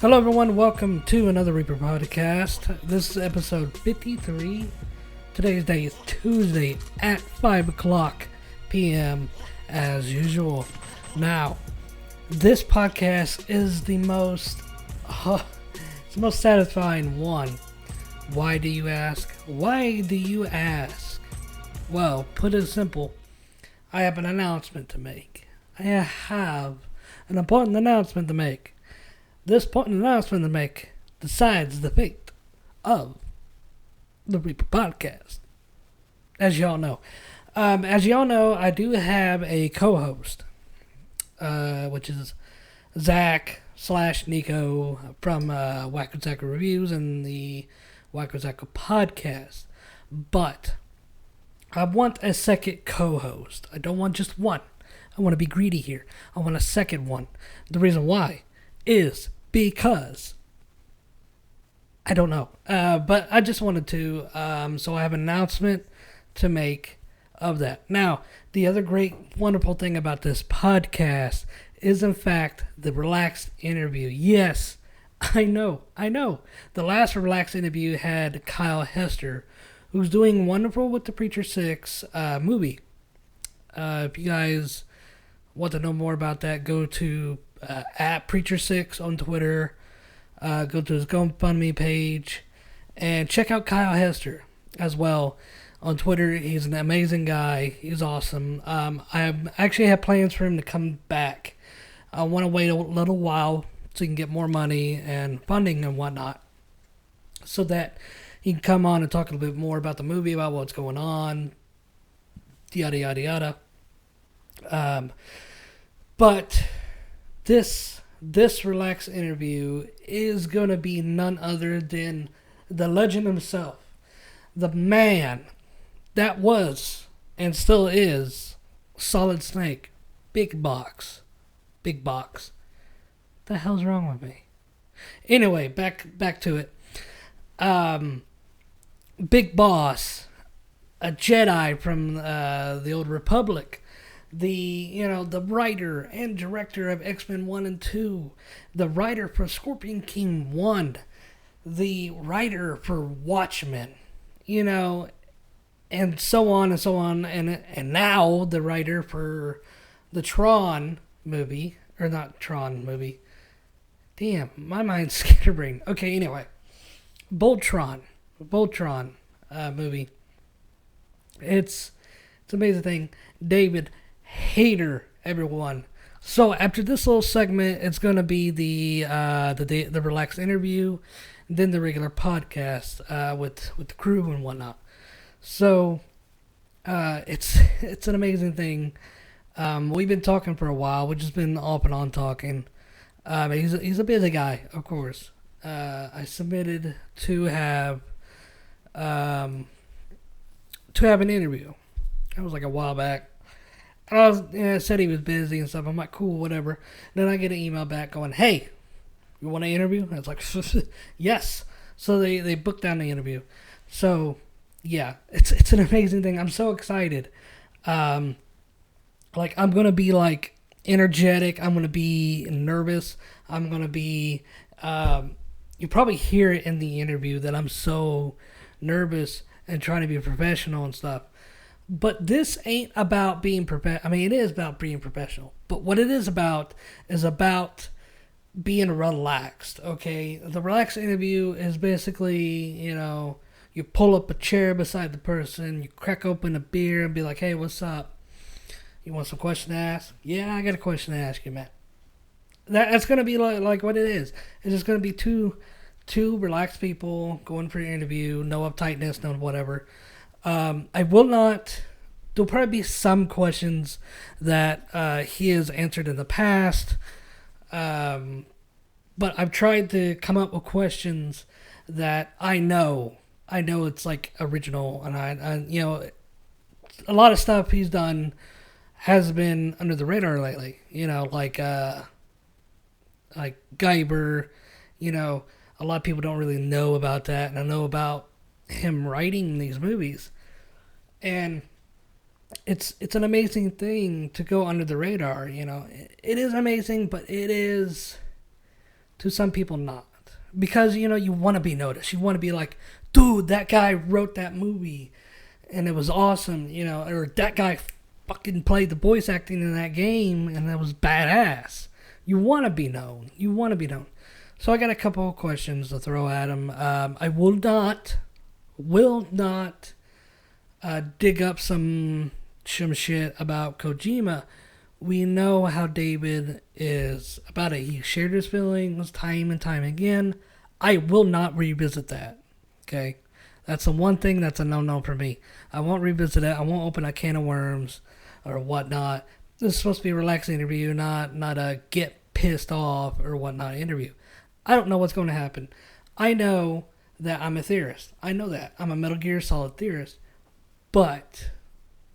Hello everyone, welcome to another Reaper podcast. This is episode 53. Today's day is Tuesday at 5 o'clock p.m. as usual. Now, this podcast is the most satisfying one. Why do you ask? Why do you ask? Well, put it simple, I have an announcement to make. I have an important announcement to make. This important announcement to make decides the fate of the Reaper podcast. As y'all know. I do have a co-host, which is Zach/Nico from Wacko Zacko Reviews and the Wacko Zacko podcast. But I want a second co-host. I don't want just one. I want to be greedy here. I want a second one. The reason why is because I don't know. But I just wanted to. So I have an announcement to make of that. Now, the other great, wonderful thing about this podcast is, in fact, the Realxing interview. Yes, I know. The last Realxing interview had Kyle Hester, who's doing wonderful with the Preacher 6 movie. If you guys want to know more about that, go to at Preacher6 on Twitter. Go to his GoFundMe page and check out Kyle Hester as well on Twitter. He's an amazing guy. He's awesome. I actually have plans for him to come back. I want to wait a little while so he can get more money and funding and whatnot, so that he can come on and talk a little bit more about the movie, about what's going on, yada yada yada. But this Realxing interview is going to be none other than the legend himself. The man that was and still is Solid Snake. Big Box. The hell's wrong with me? Anyway, back to it. Big Boss, a Jedi from the Old Republic. The writer and director of X-Men 1 and 2, the writer for Scorpion King 1, the writer for Watchmen, and so on and so on, and now the writer for the Tron movie, or not Tron movie. Damn, my mind's scatterbrained. Okay, anyway, Voltron movie. It's an amazing thing. David Hayter, everyone. So after this little segment, it's gonna be the Realxing interview, then the regular podcast with the crew and whatnot. So it's an amazing thing. We've been talking for a while. We've just been off and on talking. He's a busy guy, of course. I submitted to have an interview. That was like a while back. I said he was busy and stuff. I'm like, cool, whatever. Then I get an email back going, hey, you want an interview? And it's like, yes. So they booked down the interview. So, yeah, it's an amazing thing. I'm so excited. I'm going to be, energetic. I'm going to be nervous. I'm going to be, you probably hear it in the interview that I'm so nervous and trying to be professional and stuff. But this ain't about being professional. I mean, it is about being professional. But what it is about being relaxed, okay? The Realxing interview is basically, you pull up a chair beside the person, you crack open a beer and be like, hey, what's up? You want some question to ask? Yeah, I got a question to ask you, man. That's going to be like what it is. It's just going to be two relaxed people going for your interview, no uptightness, no whatever. I will not. There'll probably be some questions that he has answered in the past, but I've tried to come up with questions that I know it's original, and I a lot of stuff he's done has been under the radar lately. Like Guyver. A lot of people don't really know about that, and I know about him writing these movies. And it's an amazing thing to go under the radar, It is amazing, but it is To some people, not. Because, you want to be noticed. You want to be like, dude, that guy wrote that movie and it was awesome, or that guy fucking played the voice acting in that game and that was badass. You want to be known. You want to be known. So I got a couple of questions to throw at him. I will not dig up some shit about Kojima. We know how David is about it. He shared his feelings time and time again. I will not revisit that. Okay? That's the one thing that's a no-no for me. I won't revisit it. I won't open a can of worms or whatnot. This is supposed to be a relaxing interview, not a get pissed off or whatnot interview. I don't know what's going to happen. I know that I'm a theorist. I know that. I'm a Metal Gear Solid theorist. But,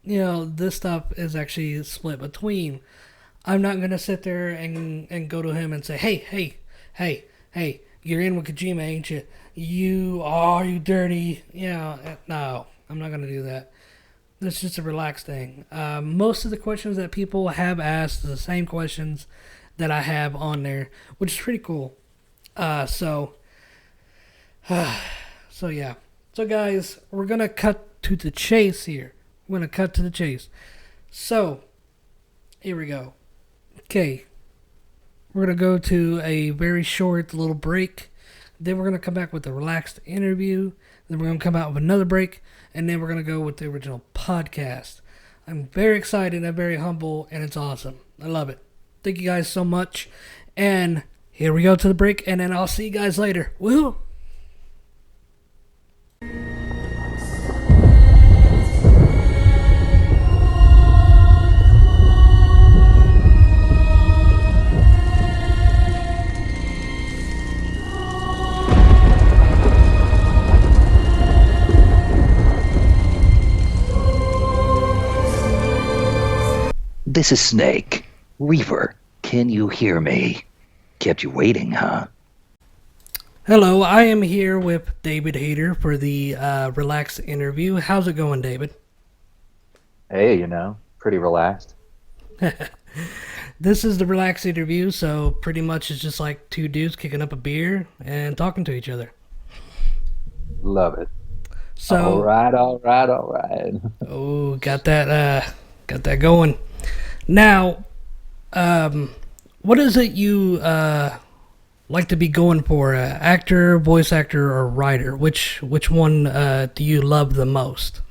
this stuff is actually split between. I'm not going to sit there and go to him and say, hey, you're in with Kojima, ain't you? You dirty. No, I'm not going to do that. It's just a relaxed thing. Most of the questions that people have asked are the same questions that I have on there, which is pretty cool. So yeah. So guys, we're going to cut to the chase here. So, here we go. Okay. We're going to go to a very short little break. Then we're going to come back with a relaxed interview. Then we're going to come out with another break. And then we're going to go with the original podcast. I'm very excited and very humble, and it's awesome. I love it. Thank you guys so much. And here we go to the break, and then I'll see you guys later. Woo! This is Snake. Reaver, can you hear me? Kept you waiting, huh? Hello, I am here with David Hayter for the relaxed interview. How's it going, David? Hey, pretty relaxed. This is the relaxed interview, so pretty much it's just like two dudes kicking up a beer and talking to each other. Love it. So, all right. Oh, got that going. Now, what is it you like to be going for? Actor, voice actor, or writer? Which one do you love the most?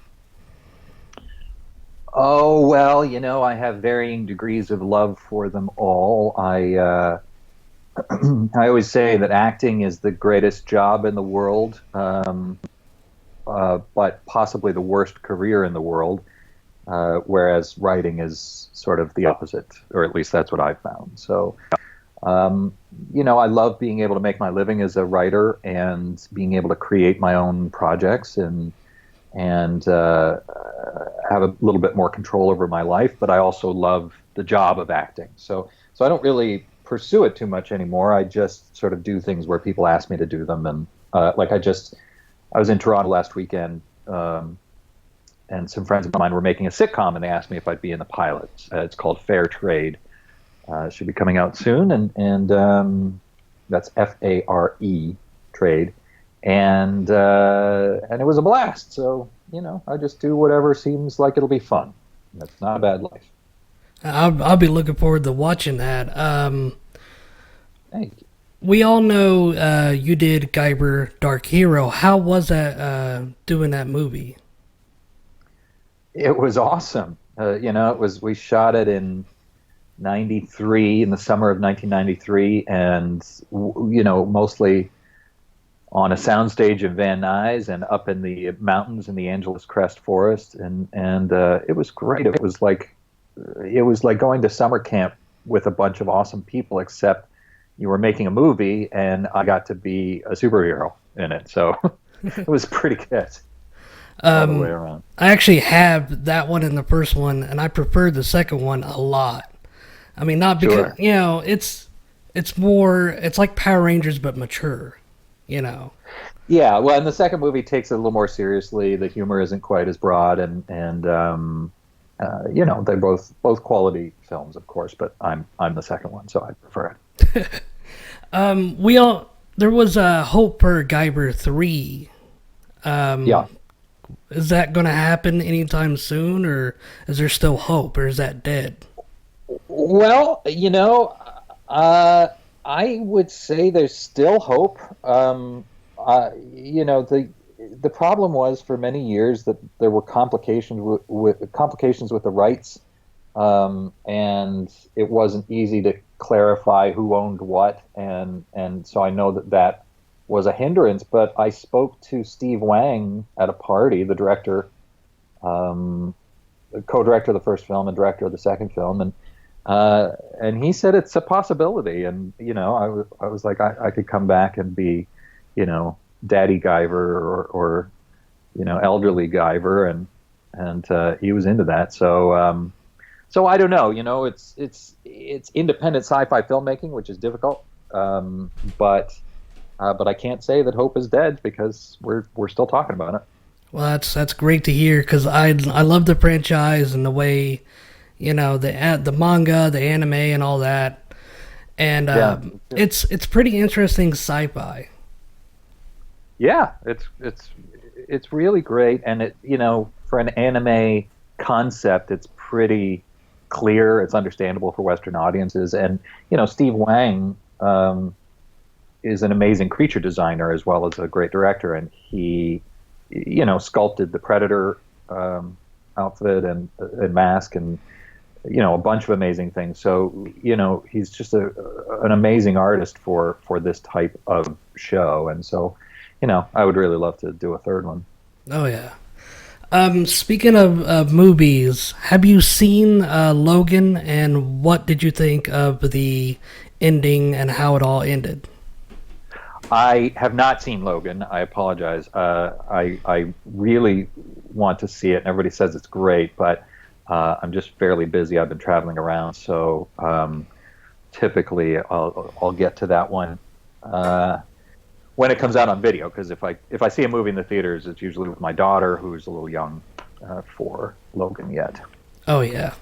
Oh, well, I have varying degrees of love for them all. I always say that acting is the greatest job in the world, but possibly the worst career in the world. Whereas writing is sort of the opposite, or at least that's what I've found. So, I love being able to make my living as a writer and being able to create my own projects and have a little bit more control over my life. But I also love the job of acting. So I don't really pursue it too much anymore. I just sort of do things where people ask me to do them. And I was in Toronto last weekend. And some friends of mine were making a sitcom, and they asked me if I'd be in the pilot. It's called Fair Trade. It should be coming out soon, and that's FARE Trade, and it was a blast. So I just do whatever seems like it'll be fun. That's not a bad life. I'll be looking forward to watching that. Thank you. We all know you did Guyver Dark Hero. How was that doing that movie? It was awesome. We shot it in '93, in the summer of 1993, and mostly on a soundstage in Van Nuys and up in the mountains in the Angeles Crest Forest, and it was great. It was like going to summer camp with a bunch of awesome people, except you were making a movie, and I got to be a superhero in it. So it was pretty good. All the way around. I actually have that one and the first one, and I prefer the second one a lot. I mean, not because Sure. it's more, it's like Power Rangers but mature. Yeah, well, and the second movie takes it a little more seriously. The humor isn't quite as broad, and they're both quality films, of course. But I'm the second one, so I prefer it. We all there was a Hope for Guyver 3. Yeah. Is that going to happen anytime soon, or is there still hope, or is that dead? Well, I would say there's still hope. The problem was for many years that there were complications with the rights, and it wasn't easy to clarify who owned what, and so I know that that was a hindrance. But I spoke to Steve Wang at a party, the director, the co-director of the first film and director of the second film, and he said it's a possibility. And I was like, I could come back and be, Daddy Guyver or elderly Guyver, and he was into that. So I don't know. It's independent sci-fi filmmaking, which is difficult. But I can't say that hope is dead because we're still talking about it. Well, that's great to hear because I love the franchise and the way, the manga, the anime, and all that, and Yeah. it's pretty interesting sci-fi. Yeah, it's really great, and for an anime concept, it's pretty clear. It's understandable for Western audiences, and Steve Wang is an amazing creature designer as well as a great director, and he sculpted the Predator outfit and mask and a bunch of amazing things. So he's just an amazing artist for this type of show, and so I would really love to do a third one. Oh yeah. Speaking of movies, have you seen Logan, and what did you think of the ending and how it all ended? I have not seen Logan. I apologize. I really want to see it, and everybody says it's great, but I'm just fairly busy. I've been traveling around, so typically I'll get to that one when it comes out on video. Because if I see a movie in the theaters, it's usually with my daughter, who's a little young for Logan yet. Oh yeah.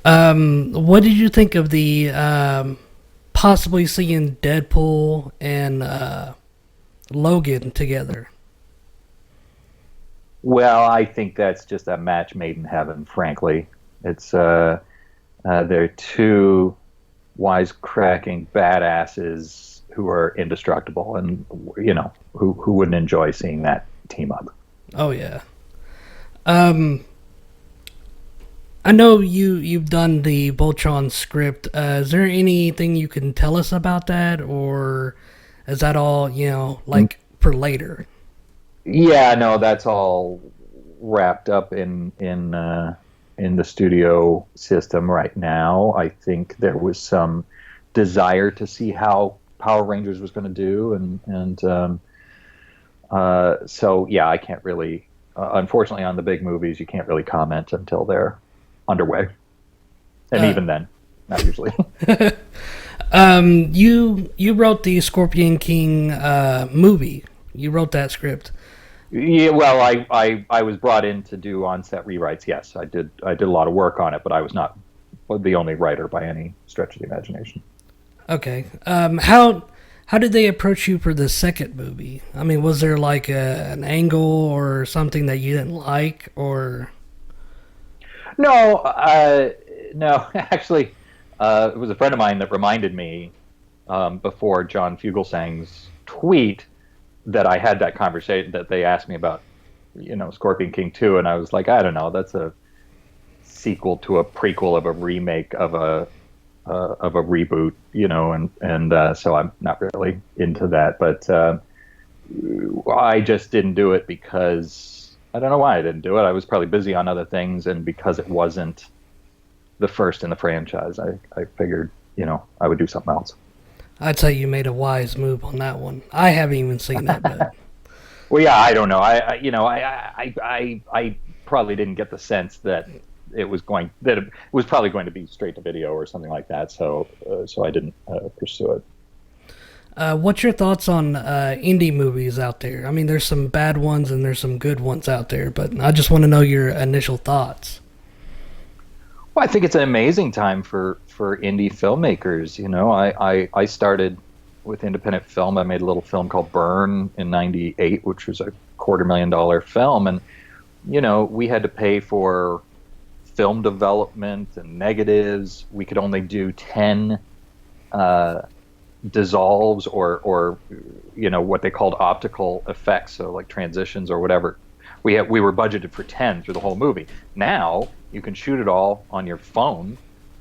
What did you think of the possibly seeing Deadpool and Logan together? Well, I think that's just a match made in heaven. Frankly, it's they're two wisecracking badasses who are indestructible, and who wouldn't enjoy seeing that team up. Oh yeah. I know you've done the Voltron script. Is there anything you can tell us about that, or is that all like for later? Yeah, no, that's all wrapped up in the studio system right now. I think there was some desire to see how Power Rangers was going to do, and so yeah, I can't really. Unfortunately, on the big movies, you can't really comment until they're underway, and even then, not usually. You wrote the Scorpion King movie. You wrote that script. Yeah, well, I was brought in to do on-set rewrites. Yes, I did a lot of work on it, but I was not the only writer by any stretch of the imagination. Okay. How did they approach you for the second movie? I mean, was there like an angle or something that you didn't like, or? No, no. Actually, it was a friend of mine that reminded me before John Fugelsang's tweet that I had that conversation, that they asked me about, Scorpion King 2, and I was like, I don't know, that's a sequel to a prequel of a remake of a reboot, and so I'm not really into that. But I just didn't do it because I don't know why I didn't do it. I was probably busy on other things, and because it wasn't the first in the franchise, I figured, I would do something else. I'd say you made a wise move on that one. I haven't even seen that, but Well, yeah, I don't know. I probably didn't get the sense that it was probably going to be straight to video or something like that. So I didn't pursue it. what's your thoughts on indie movies out there? I mean, there's some bad ones and there's some good ones out there, but I just want to know your initial thoughts. Well, I think it's an amazing time for indie filmmakers. I started with independent film. I made a little film called Burn in '98, which was a $250,000 film, and we had to pay for film development and negatives. We could only do 10 dissolves or what they called optical effects, so like transitions or whatever. We were budgeted for 10 through the whole movie. Now you can shoot it all on your phone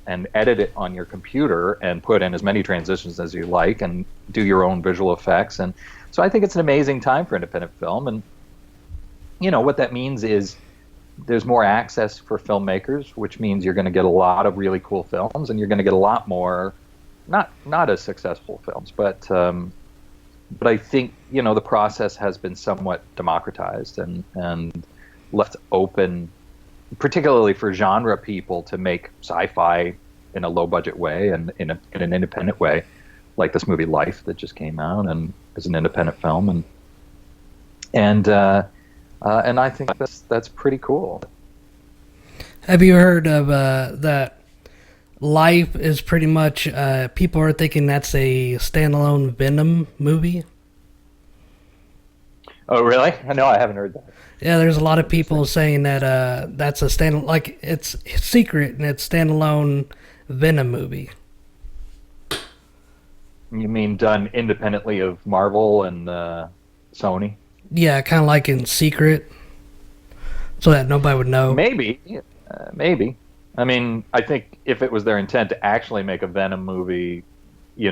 and edit it on your computer and put in as many transitions as you like and do your own visual effects. And so I think it's an amazing time for independent film. And what that means is there's more access for filmmakers, which means you're going to get a lot of really cool films, and you're going to get a lot more not as successful films, but I think the process has been somewhat democratized and left open, particularly for genre people, to make sci-fi in a low budget way and in an independent way, like this movie Life that just came out and is an independent film, and I think that's pretty cool. Have you heard of that? Life is pretty much, people are thinking that's a standalone Venom movie. Oh, really? No, I haven't heard that. Yeah, there's a lot of people saying that that's a stand, like it's secret and it's standalone Venom movie. You mean done independently of Marvel and Sony? Yeah, kind of like in secret, so that nobody would know. Maybe. I mean, I think if it was their intent to actually make a Venom movie, you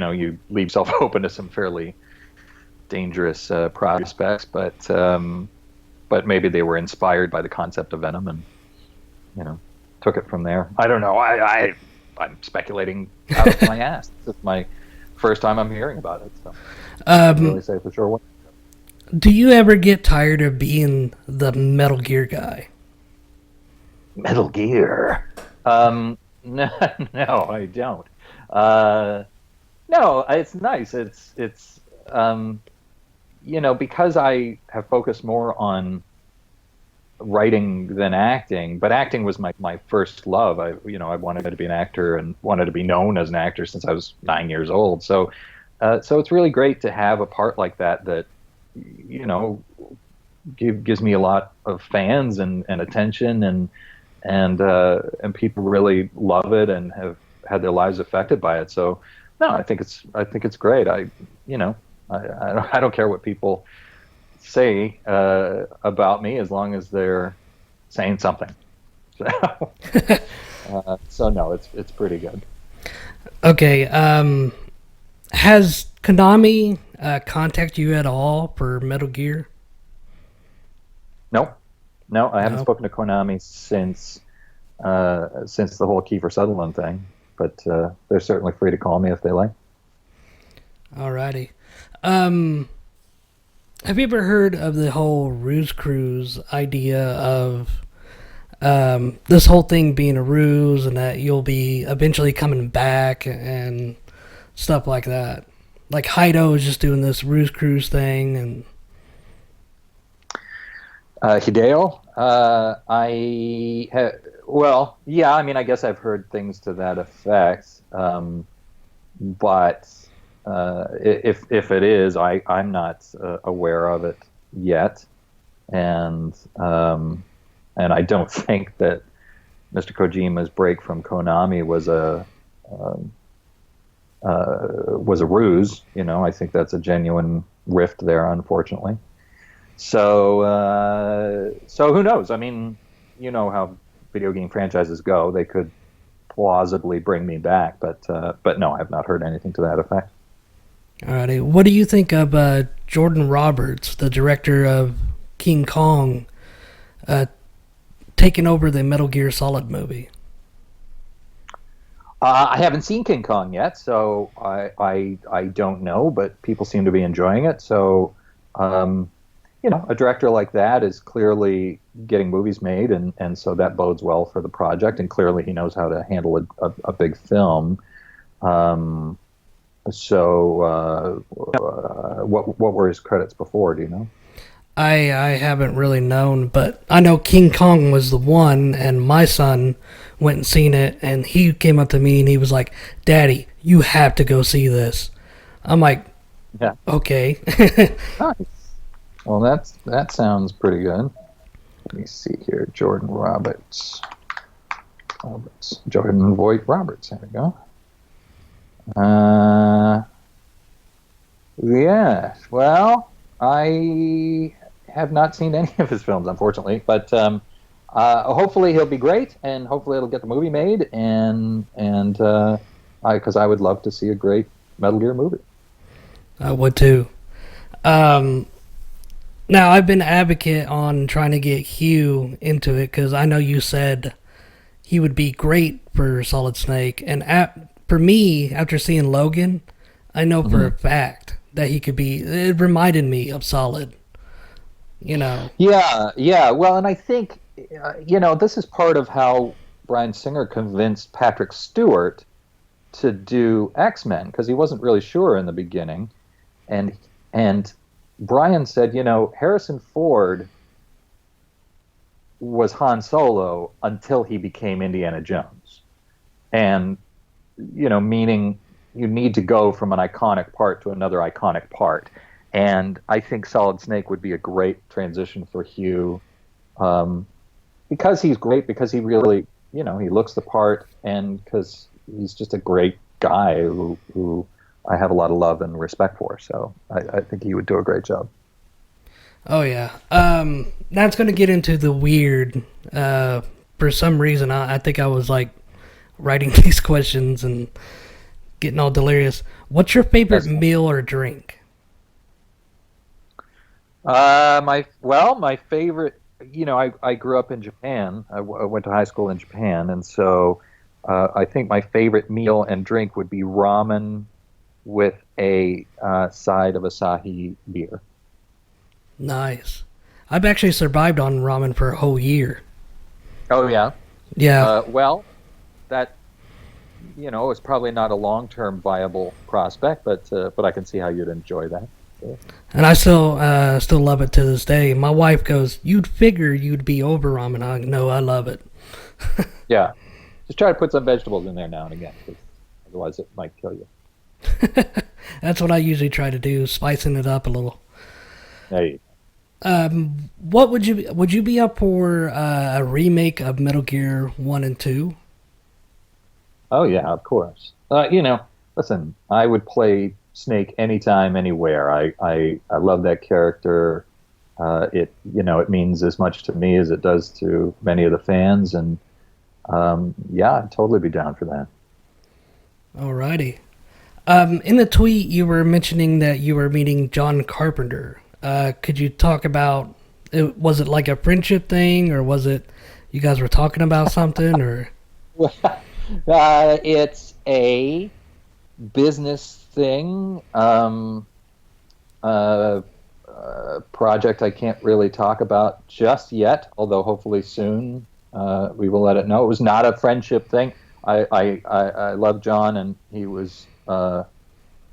leave yourself open to some fairly dangerous prospects. But maybe they were inspired by the concept of Venom and, took it from there. I don't know. I'm speculating out of my ass. This is my first time I'm hearing about it, so I can't really say for sure what. Do you ever get tired of being the Metal Gear guy? Metal Gear. No, I don't. No, it's nice. It's because I have focused more on writing than acting, but acting was my first love. I wanted to be an actor and wanted to be known as an actor since I was 9 years old. So it's really great to have a part like that gives me a lot of fans and attention and people really love it and have had their lives affected by it. So no, I think it's great. I don't care what people say about me as long as they're saying something. So no, it's pretty good. Okay. Has Konami contact you at all for Metal Gear? No, I haven't spoken to Konami since the whole Kiefer Sutherland thing, but they're certainly free to call me if they like. Alrighty. Have you ever heard of the whole ruse cruise idea of this whole thing being a ruse and that you'll be eventually coming back and stuff like that? Like Haido is just doing this ruse cruise thing and... Hideo, yeah, I mean, I guess I've heard things to that effect, but if it is, I'm not aware of it yet, and I don't think that Mr. Kojima's break from Konami was a ruse. I think that's a genuine rift there, unfortunately. So who knows? I mean, you know how video game franchises go. They could plausibly bring me back, but no, I've not heard anything to that effect. Alrighty. What do you think of Jordan Roberts, the director of King Kong, taking over the Metal Gear Solid movie? I haven't seen King Kong yet, so I don't know, but people seem to be enjoying it. So, a director like that is clearly getting movies made, and so that bodes well for the project, and clearly he knows how to handle a big film. So what were his credits before, do you know? I haven't really known, but I know King Kong was the one, and my son went and seen it, and he came up to me and he was like, "Daddy, you have to go see this." I'm like, Yeah. Okay. Nice. Well, that sounds pretty good. Let me see here. Jordan Roberts. Jordan Voight Roberts. There we go. Uh, yeah. Well, I have not seen any of his films, unfortunately, but hopefully he'll be great, and hopefully it'll get the movie made, and because I would love to see a great Metal Gear movie. I would too. Um, Now, I've been an advocate on trying to get Hugh into it because I know you said he would be great for Solid Snake. And for me, after seeing Logan, I know for a fact that he could be. It reminded me of Solid, you know. Yeah, yeah. Well, and I think this is part of how Bryan Singer convinced Patrick Stewart to do X-Men because he wasn't really sure in the beginning, and Bryan said, Harrison Ford was Han Solo until he became Indiana Jones, and meaning you need to go from an iconic part to another iconic part. And I think Solid Snake would be a great transition for Hugh, because he's great, because he really, he looks the part, and because he's just a great guy who I have a lot of love and respect for. So I think he would do a great job. Oh, yeah. That's going to get into the weird. For some reason, I think I was like writing these questions and getting all delirious. What's your favorite meal or drink? My favorite. I grew up in Japan. I went to high school in Japan, and so I think my favorite meal and drink would be ramen with a side of Asahi beer. Nice. I've actually survived on ramen for a whole year. Oh yeah. Yeah. Well, that is probably not a long-term viable prospect, but I can see how you'd enjoy that. So. And I still love it to this day. My wife goes, "You'd figure you'd be over ramen." I go, "No, I love it." Yeah, just try to put some vegetables in there now and again, because otherwise it might kill you. That's what I usually try to do, spicing it up a little. Hey. What would you be up for a remake of Metal Gear 1 and 2? Oh yeah, of course. Listen, I would play Snake anytime, anywhere. I love that character. It means as much to me as it does to many of the fans, and yeah, I'd totally be down for that. Alrighty. In the tweet, you were mentioning that you were meeting John Carpenter. Could you talk about it? Was it like a friendship thing, or was it you guys were talking about something, or? It's a business thing, project I can't really talk about just yet, although hopefully soon we will let it know. It was not a friendship thing. I love John, and he was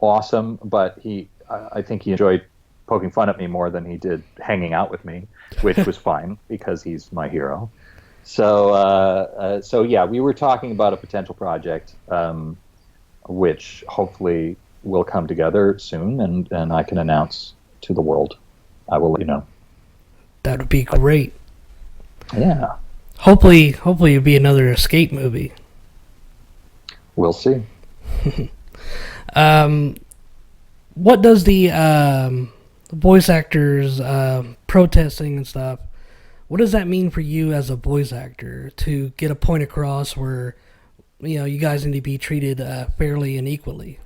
awesome, but I think he enjoyed poking fun at me more than he did hanging out with me, which was fine because he's my hero. So yeah, we were talking about a potential project, which hopefully will come together soon, and I can announce to the world. I will let you know. That would be great. Yeah. Hopefully it'll be another escape movie. We'll see. What does the voice actors protesting and stuff? What does that mean for you as a voice actor to get a point across where you guys need to be treated fairly and equally?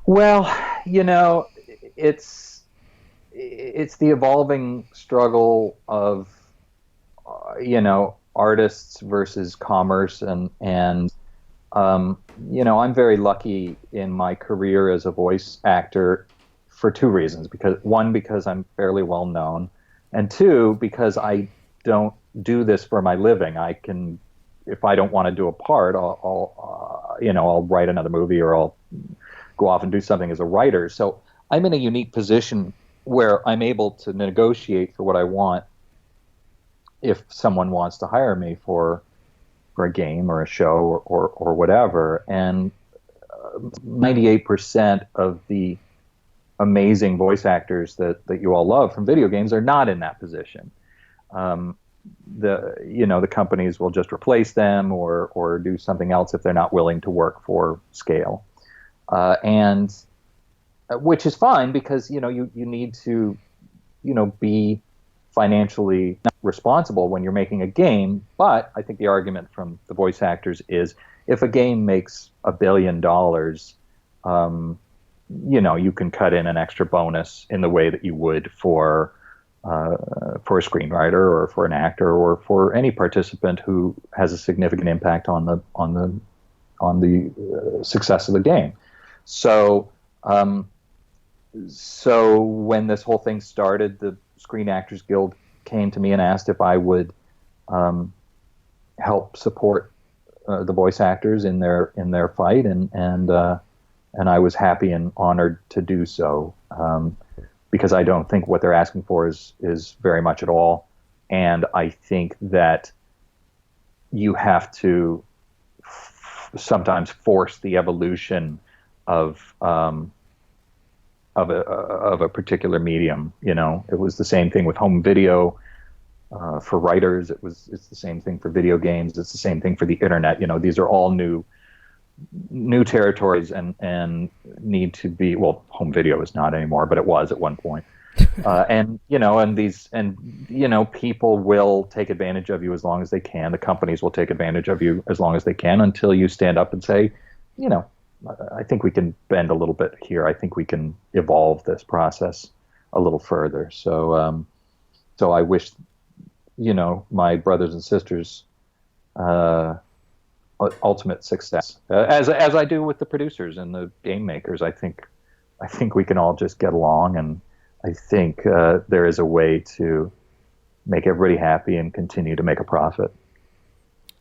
Well, it's the evolving struggle of artists versus commerce, and I'm very lucky in my career as a voice actor for two reasons. Because I'm fairly well known, and two, because I don't do this for my living. I can, if I don't want to do a part, I'll write another movie, or I'll go off and do something as a writer. So I'm in a unique position where I'm able to negotiate for what I want if someone wants to hire me for a game or a show or whatever. And 98% of the amazing voice actors that you all love from video games are not in that position. The companies will just replace them or do something else if they're not willing to work for scale, and which is fine because you need to be financially responsible when you're making a game. But I think the argument from the voice actors is if a game makes $1 billion, you can cut in an extra bonus in the way that you would for a screenwriter or for an actor or for any participant who has a significant impact on the success of the game. So when this whole thing started, the Screen Actors Guild came to me and asked if I would help support the voice actors in their fight, and I was happy and honored to do so, because I don't think what they're asking for is very much at all, and I think that you have to sometimes force the evolution of a particular medium. It was the same thing with home video for writers. It's the same thing for video games. It's the same thing for the internet. These are all new territories and need to be, well, home video is not anymore, but it was at one point. People will take advantage of you as long as they can. The companies will take advantage of you as long as they can until you stand up and say, I think we can bend a little bit here. I think we can evolve this process a little further. So I wish, my brothers and sisters ultimate success, as I do with the producers and the game makers. I think we can all just get along, and I think there is a way to make everybody happy and continue to make a profit.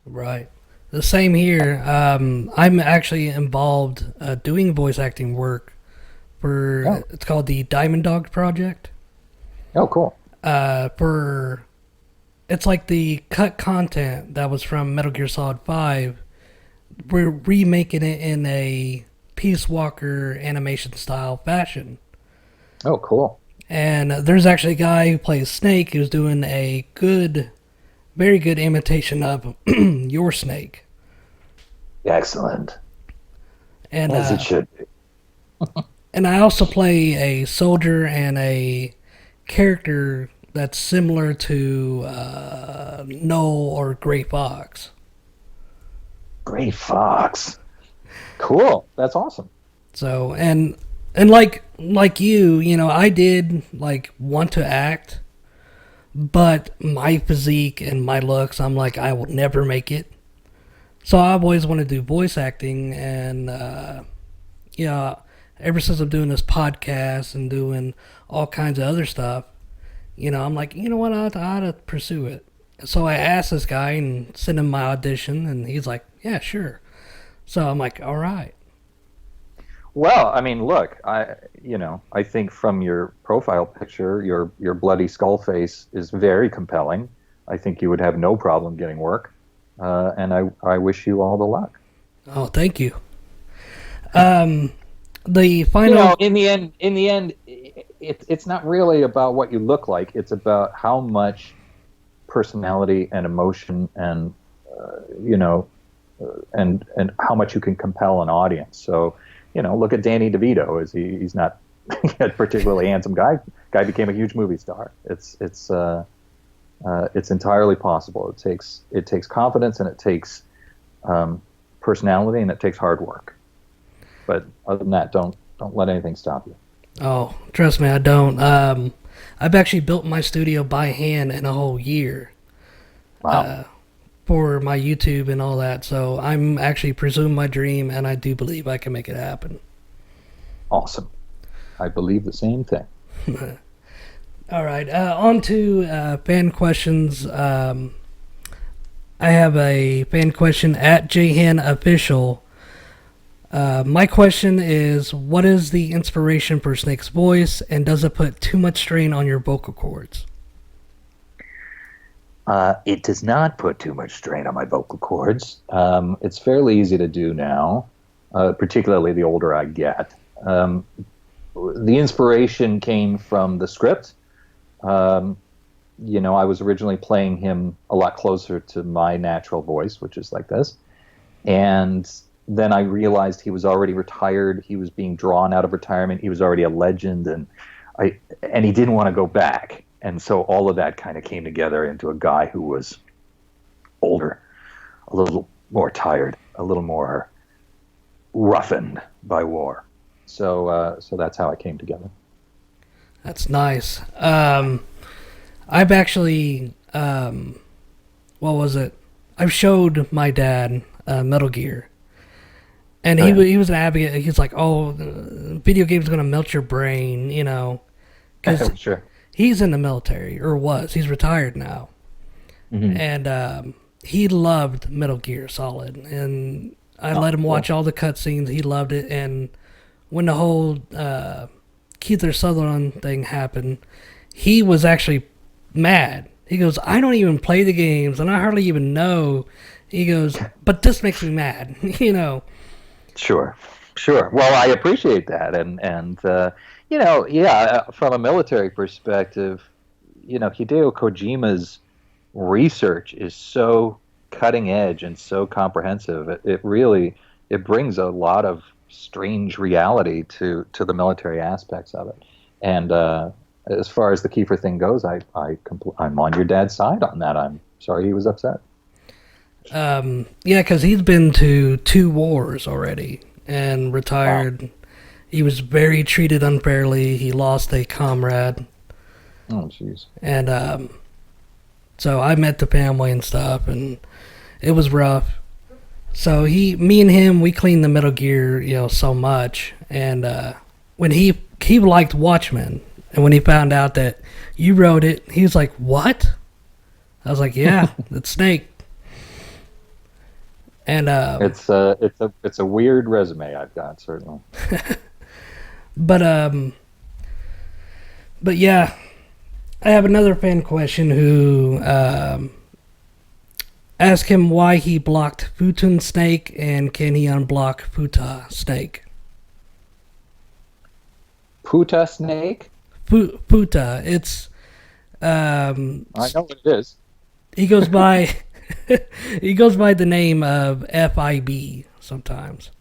Right. The same here. I'm actually involved doing voice acting work for It's called the Diamond Dog Project. Oh, cool. It's like the cut content that was from Metal Gear Solid 5. We're remaking it in a Peace Walker animation style fashion. Oh, cool. And there's actually a guy who plays Snake who's doing a very good imitation of your Snake. Excellent. And, as it should be. And I also play a soldier and a character that's similar to Noel or Gray Fox. Gray Fox. Cool. That's awesome. So, and like you, I did want to act, but my physique and my looks, I'm like, I will never make it. So I've always wanted to do voice acting, and ever since I'm doing this podcast and doing all kinds of other stuff, I'm like, what, I ought to pursue it. So I asked this guy and sent him my audition, and he's like, yeah, sure. So I'm like, all right. Well, I mean, look, I think from your profile picture, your bloody skull face is very compelling. I think you would have no problem getting work. And I wish you all the luck. Oh, thank you. The final, in the end, it's not really about what you look like. It's about how much personality and emotion and and how much you can compel an audience. So, look at Danny DeVito. He's not a particularly handsome guy. Guy became a huge movie star. It's entirely possible. It takes confidence, and it takes personality, and it takes hard work. But other than that, don't let anything stop you. Oh, trust me, I don't. I've actually built my studio by hand in a whole year. Wow. For my YouTube and all that. So I'm actually pursuing my dream, and I do believe I can make it happen. Awesome. I believe the same thing. All right, on to fan questions. I have a fan question at JHanOfficial. My question is, what is the inspiration for Snake's voice, and does it put too much strain on your vocal cords? It does not put too much strain on my vocal cords. It's fairly easy to do now. particularly the older I get. The inspiration came from the script. I was originally playing him a lot closer to my natural voice, which is like this. And then I realized he was already retired. He was being drawn out of retirement. He was already a legend, and he didn't want to go back. And so all of that kind of came together into a guy who was older, a little more tired, a little more roughened by war. So that's how it came together. That's nice. I've actually, what was it? I've showed my dad Metal Gear, and he was an advocate. He's like, "Oh, video games are gonna melt your brain," because Sure. he's in the military or was. He's retired now, and he loved Metal Gear Solid, and I let him watch all the cutscenes. He loved it, and when the whole Keith Sutherland thing happened, he was actually mad. He goes, I don't even play the games, and I hardly even know. He goes, but this makes me mad, Sure. Well, I appreciate that, and from a military perspective, Hideo Kojima's research is so cutting edge and so comprehensive. It brings a lot of strange reality to the military aspects of it, and as far as the Kiefer thing goes, I'm on your dad's side on that. I'm sorry he was upset. Yeah, because he's been to 2 wars already and retired. Wow. He was very treated unfairly. He lost a comrade. Oh, jeez. And so I met the family and stuff, and it was rough. So me and him, we cleaned the Metal Gear, so much. And when he liked Watchmen. And when he found out that you wrote it, he was like, "What?" I was like, "Yeah, it's Snake." And it's a weird resume I've got, certainly. but yeah, I have another fan question who asked him why he blocked Futun Snake and can he unblock Futa Snake? Futa Snake? Futa. It's I know what it is. He goes by the name of FIB sometimes.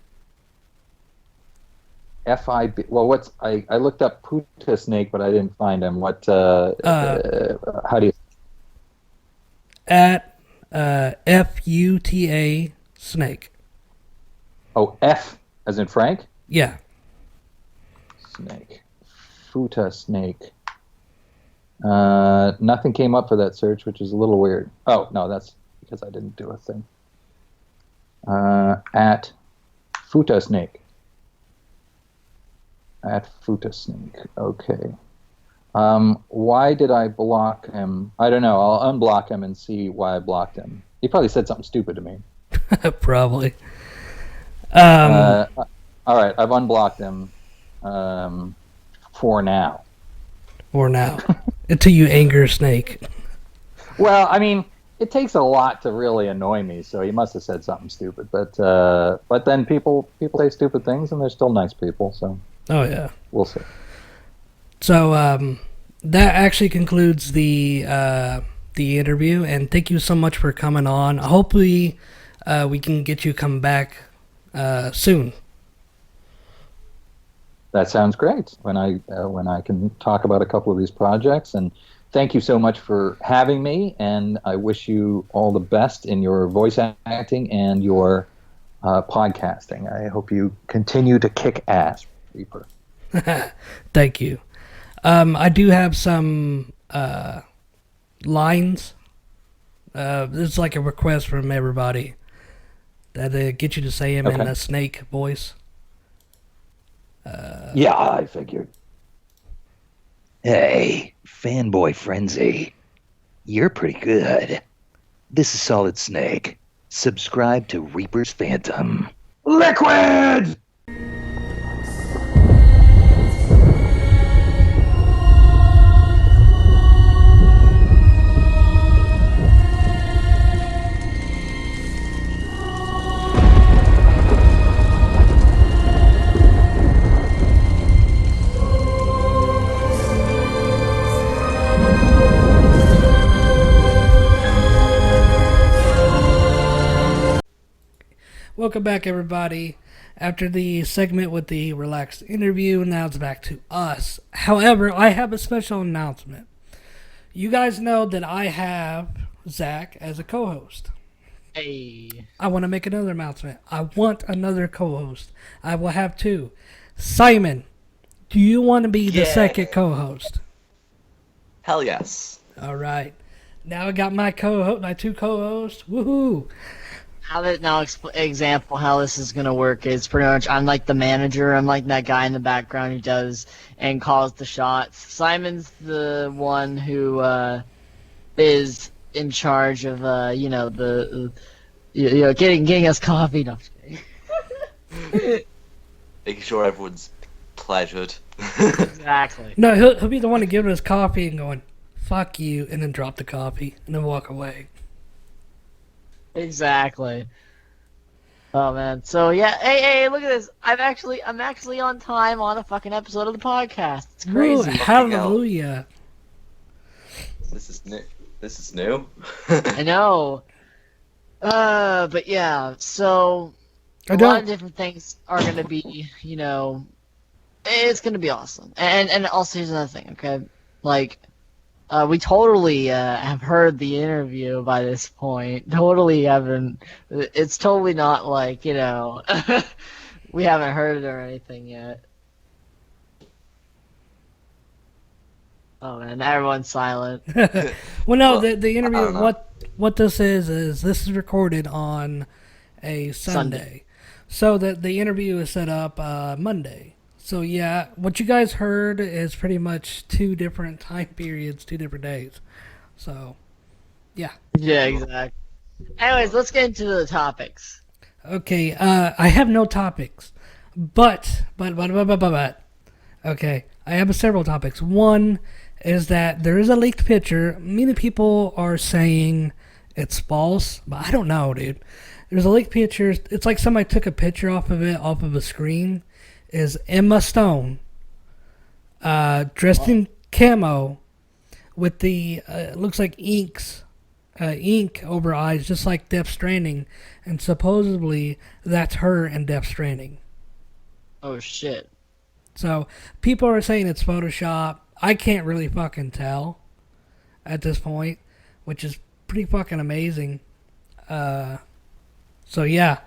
FIB. Well, I looked up Futa Snake, but I didn't find him. What? How do you? At FUTA Snake. Oh, F as in Frank? Yeah. Snake. Futa Snake. Nothing came up for that search, which is a little weird. Oh, no, that's because I didn't do a thing. At Futa Snake. At Futa Snake. Okay. Why did I block him? I don't know. I'll unblock him and see why I blocked him. He probably said something stupid to me. Probably. All right, I've unblocked him. For now. Until you anger Snake. Well, I mean, it takes a lot to really annoy me, so he must have said something stupid. But then people say stupid things, and they're still nice people. So. Oh yeah. We'll see. So that actually concludes the interview, and thank you so much for coming on. Hopefully, we can get you come back soon. That sounds great. When I can talk about a couple of these projects, and thank you so much for having me. And I wish you all the best in your voice acting and your podcasting. I hope you continue to kick ass, Reaper. Thank you. I do have some lines. This is like a request from everybody that get you to say them in a Snake voice. Yeah, I figured. Hey, fanboy frenzy. You're pretty good. This is Solid Snake. Subscribe to Reaper's Phantom. Liquid! welcome back, everybody. After the segment with the relaxed interview, now it's back to us. However, I have a special announcement. You guys know that I have Zach as a co-host. Hey. I want to make another announcement. I want another co-host. I will have two. Simon, do you want to be the second co-host? Hell yes. All right. Now I got my two co-hosts. Woohoo! Example how this is gonna work is pretty much I'm like the manager. I'm like that guy in the background who does and calls the shots. Simon's the one who is in charge of getting us coffee. No, I'm just kidding. Making sure everyone's pleasured. Exactly. No, he'll be the one to give us coffee and going, fuck you, and then drop the coffee and then walk away. Exactly. Oh man. So yeah, hey, look at this. I'm actually on time on a fucking episode of the podcast. It's crazy. Ooh, hallelujah. This is new. I know. But yeah, so a lot of different things are gonna be, it's gonna be awesome. And also here's another thing, okay? Like, we totally have heard the interview by this point. Totally haven't. It's totally not like, we haven't heard it or anything yet. Oh man, everyone's silent. Well, no, the interview. What this is this is recorded on a Sunday. So that the interview is set up Monday. So yeah, what you guys heard is pretty much 2 different time periods, 2 different days. So, yeah. Yeah, exactly. Anyways, let's get into the topics. Okay, I have no topics, but. Okay, I have several topics. One is that there is a leaked picture. Many people are saying it's false, but I don't know, dude. There's a leaked picture. It's like somebody took a picture off of a screen. Is Emma Stone dressed in camo with the looks like ink over her eyes, just like Death Stranding, and supposedly that's her in Death Stranding. Oh shit! So people are saying it's Photoshop. I can't really fucking tell at this point, which is pretty fucking amazing. So yeah,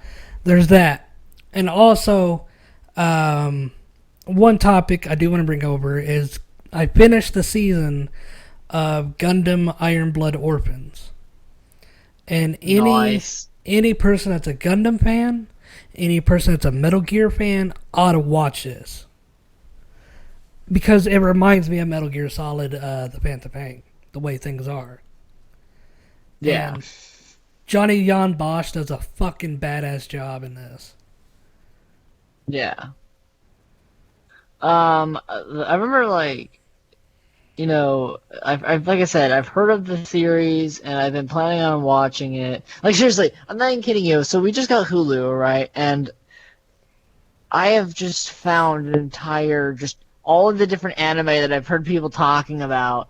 there's that, and also. One topic I do want to bring over is I finished the season of Gundam Iron Blood Orphans. And any person that's a Gundam fan, any person that's a Metal Gear fan ought to watch this. Because it reminds me of Metal Gear Solid, The Phantom Pain, the way things are. Yeah. And Johnny Jan Bosch does a fucking badass job in this. Yeah. I remember, like, I've like I said, I've heard of the series and I've been planning on watching it. Like, seriously, I'm not even kidding you. So we just got Hulu, right? And I have just found just all of the different anime that I've heard people talking about,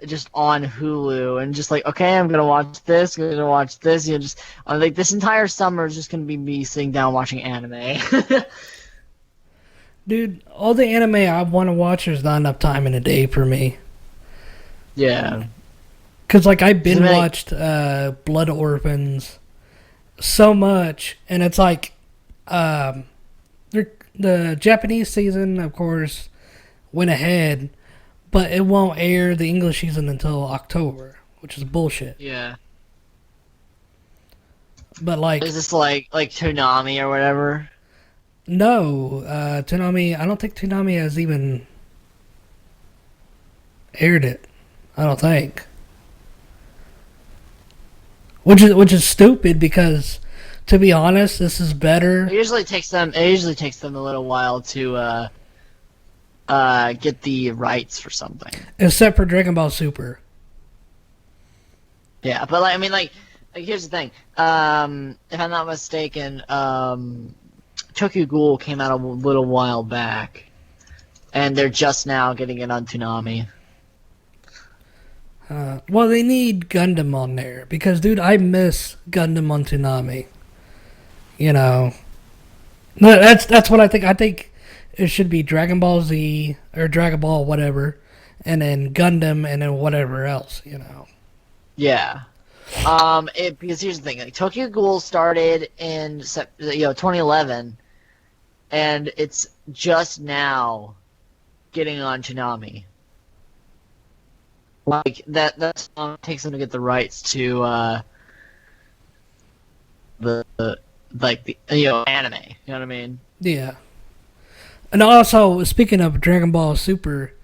just on Hulu, and just like, okay, I'm gonna watch this, like this entire summer is just gonna be me sitting down watching anime. Dude, all the anime I want to watch, there's not enough time in a day for me. Yeah. Because, like, I watched Blood Orphans so much, and it's like, the Japanese season, of course, went ahead, but it won't air the English season until October, which is bullshit. Yeah. But, like... Is this like Toonami or whatever? No, Toonami, I don't think Toonami has even aired it. I don't think. Which is stupid because, to be honest, this is better. It usually takes them a little while to get the rights for something. Except for Dragon Ball Super. Yeah, but like, I mean, like here's the thing. If I'm not mistaken, Tokyo Ghoul came out a little while back, and they're just now getting it on Toonami. Well, they need Gundam on there because, dude, I miss Gundam on Toonami. You know, no, that's what I think. I think it should be Dragon Ball Z or Dragon Ball whatever, and then Gundam, and then whatever else. You know. Yeah. Because here's the thing: like Tokyo Ghoul started in 2011, and it's just now getting on Toonami. Like that song takes them to get the rights to the anime. You know what I mean? Yeah. And also, speaking of Dragon Ball Super,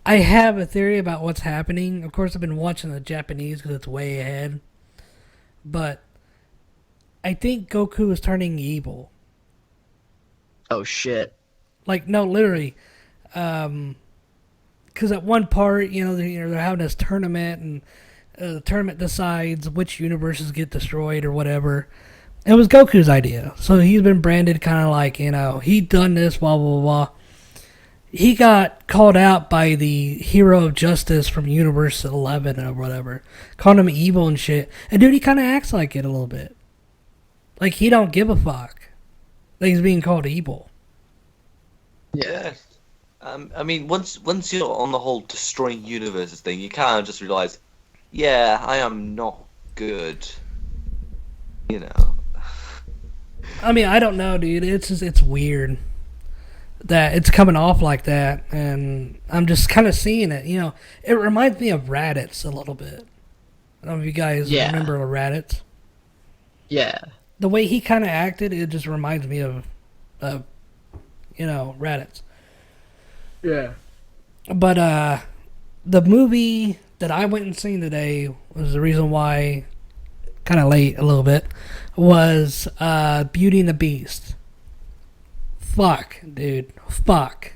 I have a theory about what's happening. Of course, I've been watching the Japanese because it's way ahead. But I think Goku is turning evil. Oh shit! Like, no, literally. Because at one part, they're having this tournament, and the tournament decides which universes get destroyed or whatever. It was Goku's idea. So he's been branded kind of like, he done this, blah, blah, blah. He got called out by the hero of justice from Universe 11 or whatever. Called him evil and shit. And dude, he kind of acts like it a little bit. Like, he don't give a fuck that he's being called evil. Yeah. I mean, once you're on the whole destroying universes thing, you kind of just realize, yeah, I am not good. You know. I mean, I don't know, dude. It's weird that it's coming off like that, and I'm just kind of seeing it. It reminds me of Raditz a little bit. I don't know if you guys remember Raditz. Yeah. The way he kind of acted, it just reminds me of Raditz. Yeah. But the movie that I went and seen today was the reason why, kind of late a little bit, was Beauty and the Beast. Fuck, dude. Fuck.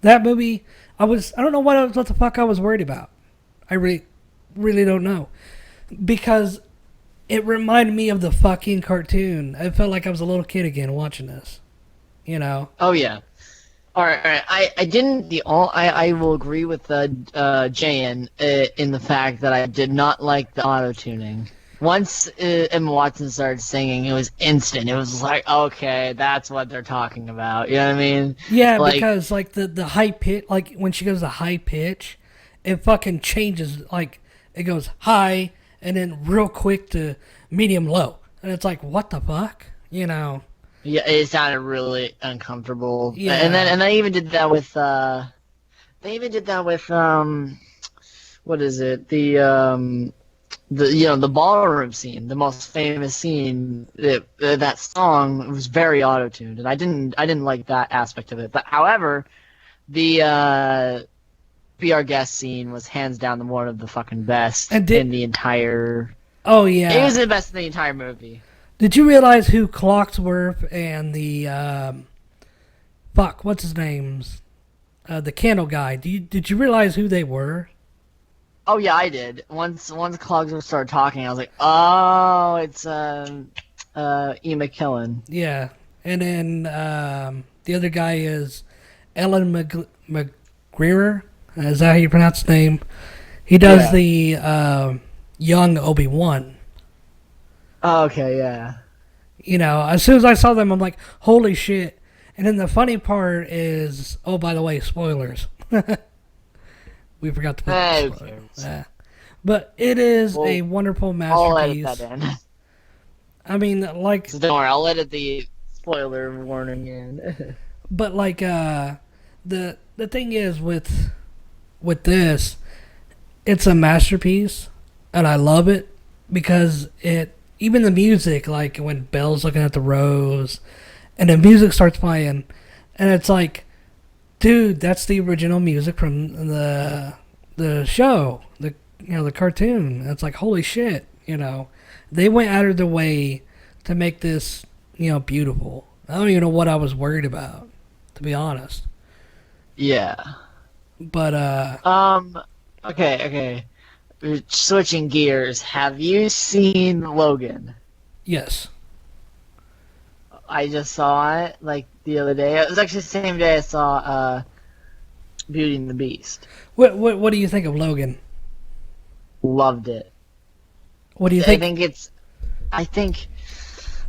That movie, I don't know what the fuck I was worried about. I really don't know. Because it reminded me of the fucking cartoon. I felt like I was a little kid again watching this. Oh yeah. All right. I will agree with Jayan in the fact that I did not like the auto tuning. Once Emma Watson started singing, it was instant. It was like, okay, that's what they're talking about. You know what I mean? Yeah, because the high pitch, like when she goes to high pitch, it fucking changes. Like it goes high and then real quick to medium low, and it's like, what the fuck? Yeah, it sounded really uncomfortable. Yeah, and they even did that with what is it? The ballroom scene, the most famous scene. That song was very auto-tuned, and I didn't like that aspect of it. But however, the Be Our Guest scene was hands down one of the fucking best in the entire. Oh yeah, it was the best in the entire movie. Did you realize who Clocksworth and the what's his name's the candle guy? Did you realize who they were? Oh yeah, I did. Once Clogsworth started talking, I was like, oh, it's Ian McKellen. Yeah, and then the other guy is Ellen McGregor. Is that how you pronounce his name? He does the young Obi-Wan. Oh, okay, yeah. As soon as I saw them, I'm like, holy shit. And then the funny part is, oh, by the way, spoilers. We forgot to put spoilers. Yeah. But it is a wonderful masterpiece. I'll edit that in. I mean, like... So don't worry, I'll edit the spoiler warning in. But, like, the thing is with this, it's a masterpiece, and I love it, because even the music, like when Belle's looking at the rose, and the music starts playing, and it's like, dude, that's the original music from the show, the cartoon. And it's like, holy shit, they went out of their way to make this, beautiful. I don't even know what I was worried about, to be honest. Yeah. But okay. Switching gears, have you seen Logan? Yes. I just saw it like the other day. It was actually the same day I saw Beauty and the Beast. What do you think of Logan? Loved it. What do you think? I think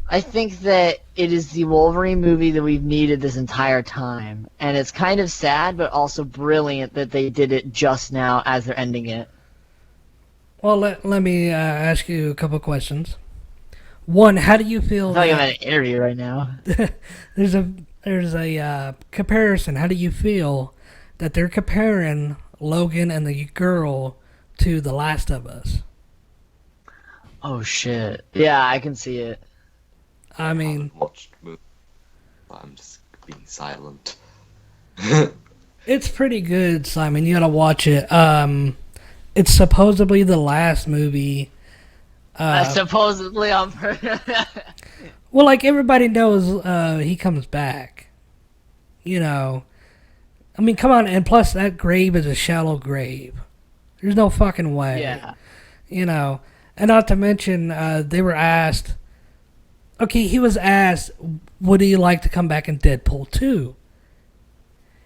I think that it is the Wolverine movie that we've needed this entire time, and it's kind of sad, but also brilliant that they did it just now as they're ending it. Well, let me ask you a couple questions. One, how do you feel I feel like I'm that at an interview right now. there's a comparison? How do you feel that they're comparing Logan and the girl to The Last of Us? Oh shit! Yeah, I can see it. I mean, haven't watched the movie, but I'm just being silent. it's pretty good, Simon. You gotta watch it. It's supposedly the last movie. Supposedly on purpose. Well, like everybody knows, he comes back. You know, I mean, come on, and plus that grave is a shallow grave. There's no fucking way. Yeah. You know, and not to mention, they were asked. Okay, he was asked, would he like to come back in Deadpool 2?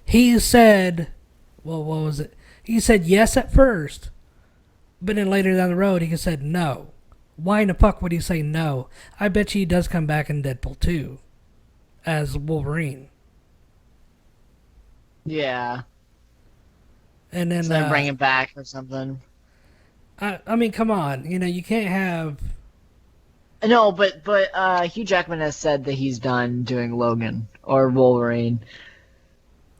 He said, well, what was it? He said yes at first, but then later down the road, he said no. Why in the fuck would he say no? I bet you he does come back in Deadpool 2 as Wolverine. Yeah. And then, So bring him back or something. I mean, come on. You know, you can't have... No, but Hugh Jackman has said that he's done doing Logan or Wolverine.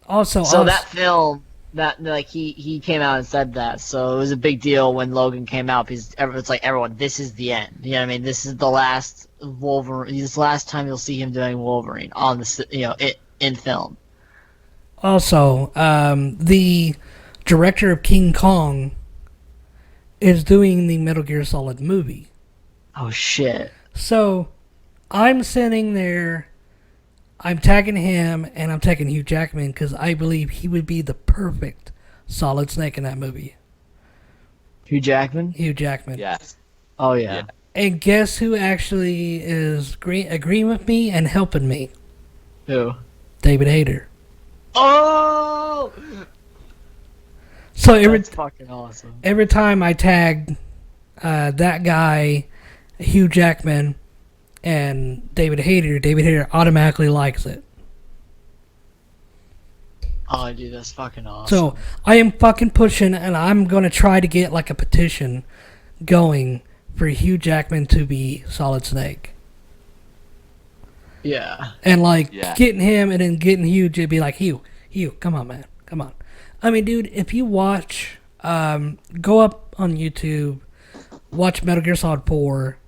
Also, So that film, that like he came out and said that, so it was a big deal when Logan came out because it's like everyone, this is the end. You know what I mean? This is the last Wolverine. This is the last time you'll see him doing Wolverine on the in film. Also, the director of King Kong is doing the Metal Gear Solid movie. Oh shit! So, I'm sitting there, I'm tagging him, and I'm tagging Hugh Jackman because I believe he would be the perfect Solid Snake in that movie. Hugh Jackman? Hugh Jackman. Yes. Oh yeah. And guess who actually is agreeing with me and helping me? Who? David Hayter. Oh! So That's fucking awesome. every time I tag that guy, Hugh Jackman, and David Hayter automatically likes it. Oh, dude, that's fucking awesome. So I am fucking pushing, and I'm gonna try to get like a petition going for Hugh Jackman to be Solid Snake, yeah. and like Yeah. getting him, and then getting Hugh to be like, Hugh, come on, man, come on. I mean, dude, if you watch, go up on YouTube, watch Metal Gear Solid 4,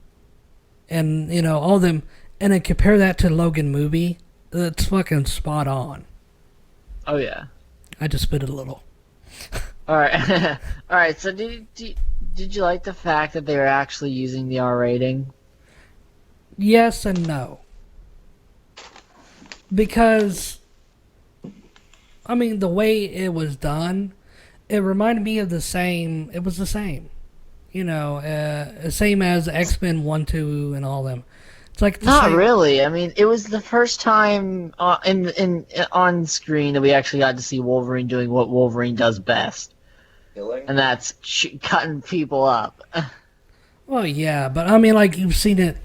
and you know all them, and then compare that to Logan movie. That's fucking spot on. Oh yeah. I just spit it a little. All right. All right. So did you like the fact that they were actually using the R rating? Yes and no. Because, I mean, the way it was done, it reminded me of the same. It was the same. You know, same as X-Men 1, 2, and all them. It's like the Not same. really. I mean, it was the first time in on screen that we actually got to see Wolverine doing what Wolverine does best, Killing? and that's cutting people up. Well, yeah, but I mean, like, you've seen it.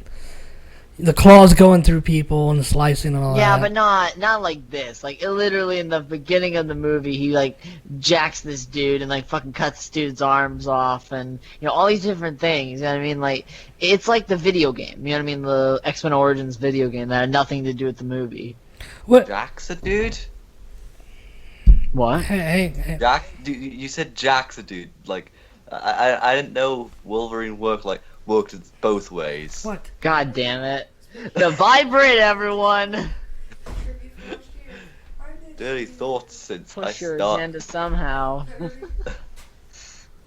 The claws going through people and the slicing and all Yeah, that. but not like this. Like it literally in the beginning of the movie, he like jacks this dude and like fucking cuts this dude's arms off, and you know all these different things. You know what I mean? Like it's like the video game. You know what I mean? The X-Men Origins video game that had nothing to do with the movie. What? Jack's a dude? What? Hey. Jack? You said Jack's a dude. Like, I didn't know Wolverine worked both ways. What? God damn it! The vibrate, everyone. Dirty thoughts since I Push your started. agenda somehow.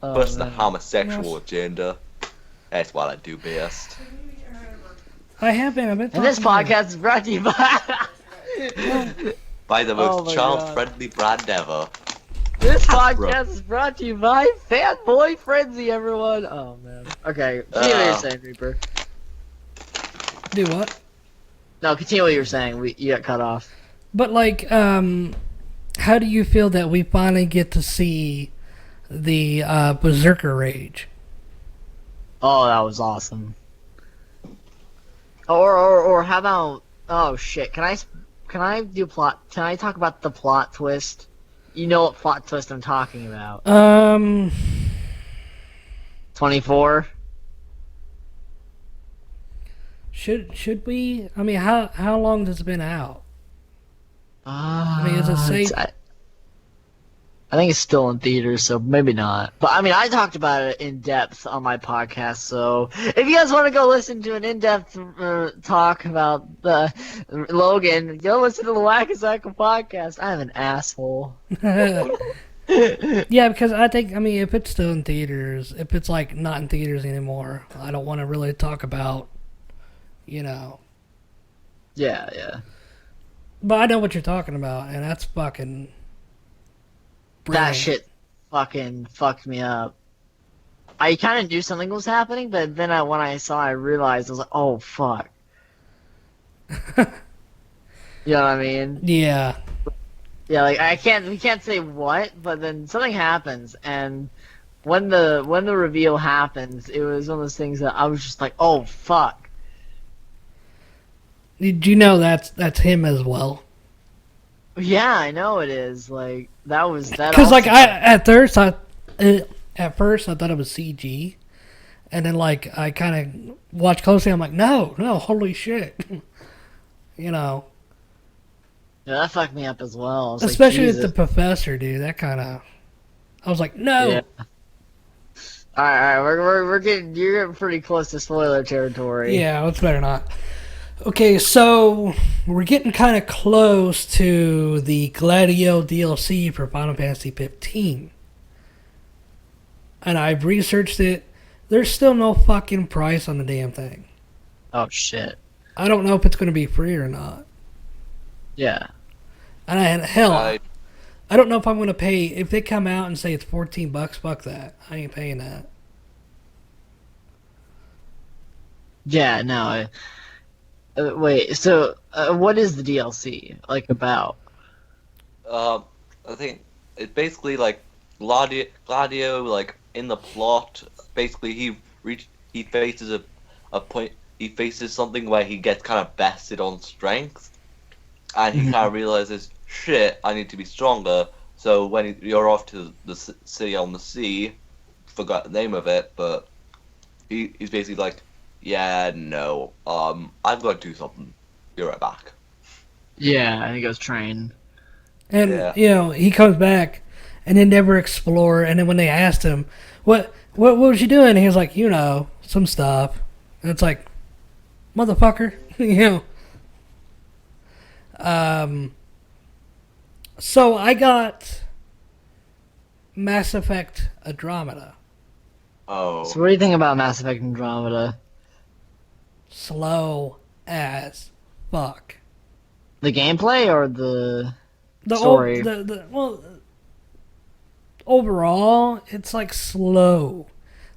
Oh, First the man. homosexual agenda. That's what I do best. I have been. I've been. And this talking to podcast is brought to you by. By the Oh most my child-friendly brand ever. This Bro. podcast is brought to you by Fanboy Frenzy, everyone. Oh man. Okay, continue what you're saying, Reaper. Do what? No, continue what you were saying. You got cut off. But like, how do you feel that we finally get to see the Berserker Rage? Oh, that was awesome. Or how about? Oh shit! Can I do plot? Can I talk about the plot twist? You know what plot twist I'm talking about? 24. Should we? I mean, how long has it been out? I mean, is it Uh, safe? I think it's still in theaters, so maybe not. But I mean, I talked about it in depth on my podcast. So if you guys want to go listen to an in-depth talk about the Logan, go listen to the Wackasackle podcast. I'm an asshole. Yeah, because I mean, if it's still in theaters, if it's like not in theaters anymore, I don't want to really talk about, you know. Yeah, yeah. But I know what you're talking about, and that's fucking. Brilliant. That shit fucking fucked me up. I kind of knew something was happening, but then when I saw, I realized I was like, "Oh fuck." You know what I mean? Yeah. Yeah, like we can't say what, but then something happens, and when the reveal happens, it was one of those things that I was just like, "Oh fuck." Did you know that's him as well? Yeah, I know it is. Like that was that. Because like also- at first I thought it was CG, and then like I kind of watched closely. I'm like, no, holy shit, you know. Yeah, that fucked me up as well. I was like, Especially with Jesus. the professor, dude. That kind of. I was like, no. Yeah. All right, we're getting you're getting pretty close to spoiler territory. Yeah, it's better not. Okay, so we're getting kind of close to the Gladio DLC for Final Fantasy 15. And I've researched it. There's still no fucking price on the damn thing. Oh shit. I don't know if it's going to be free or not. Yeah. And hell, I, I don't know if I'm going to pay. If they come out and say it's $14, fuck that. I ain't paying that. Yeah. No. Wait. So, what is the DLC like about? I think it's basically like Gladio, like in the plot. Basically, he faces a point. He faces something where he gets kind of bested on strength, and he kind of realizes, shit, I need to be stronger. So when you're off to the city on the sea, forgot the name of it, but he's basically like, yeah, no, I've got to do something. Be right back. Yeah, I think it was train. And, Yeah. you know, he comes back and then never explore. And then when they asked him, what was you doing? He was like, you know, some stuff. And it's like, motherfucker, you know. So I got Mass Effect Andromeda. Oh, So, what do you think about Mass Effect Andromeda? Slow as fuck. The gameplay or the The story? Overall, it's like slow.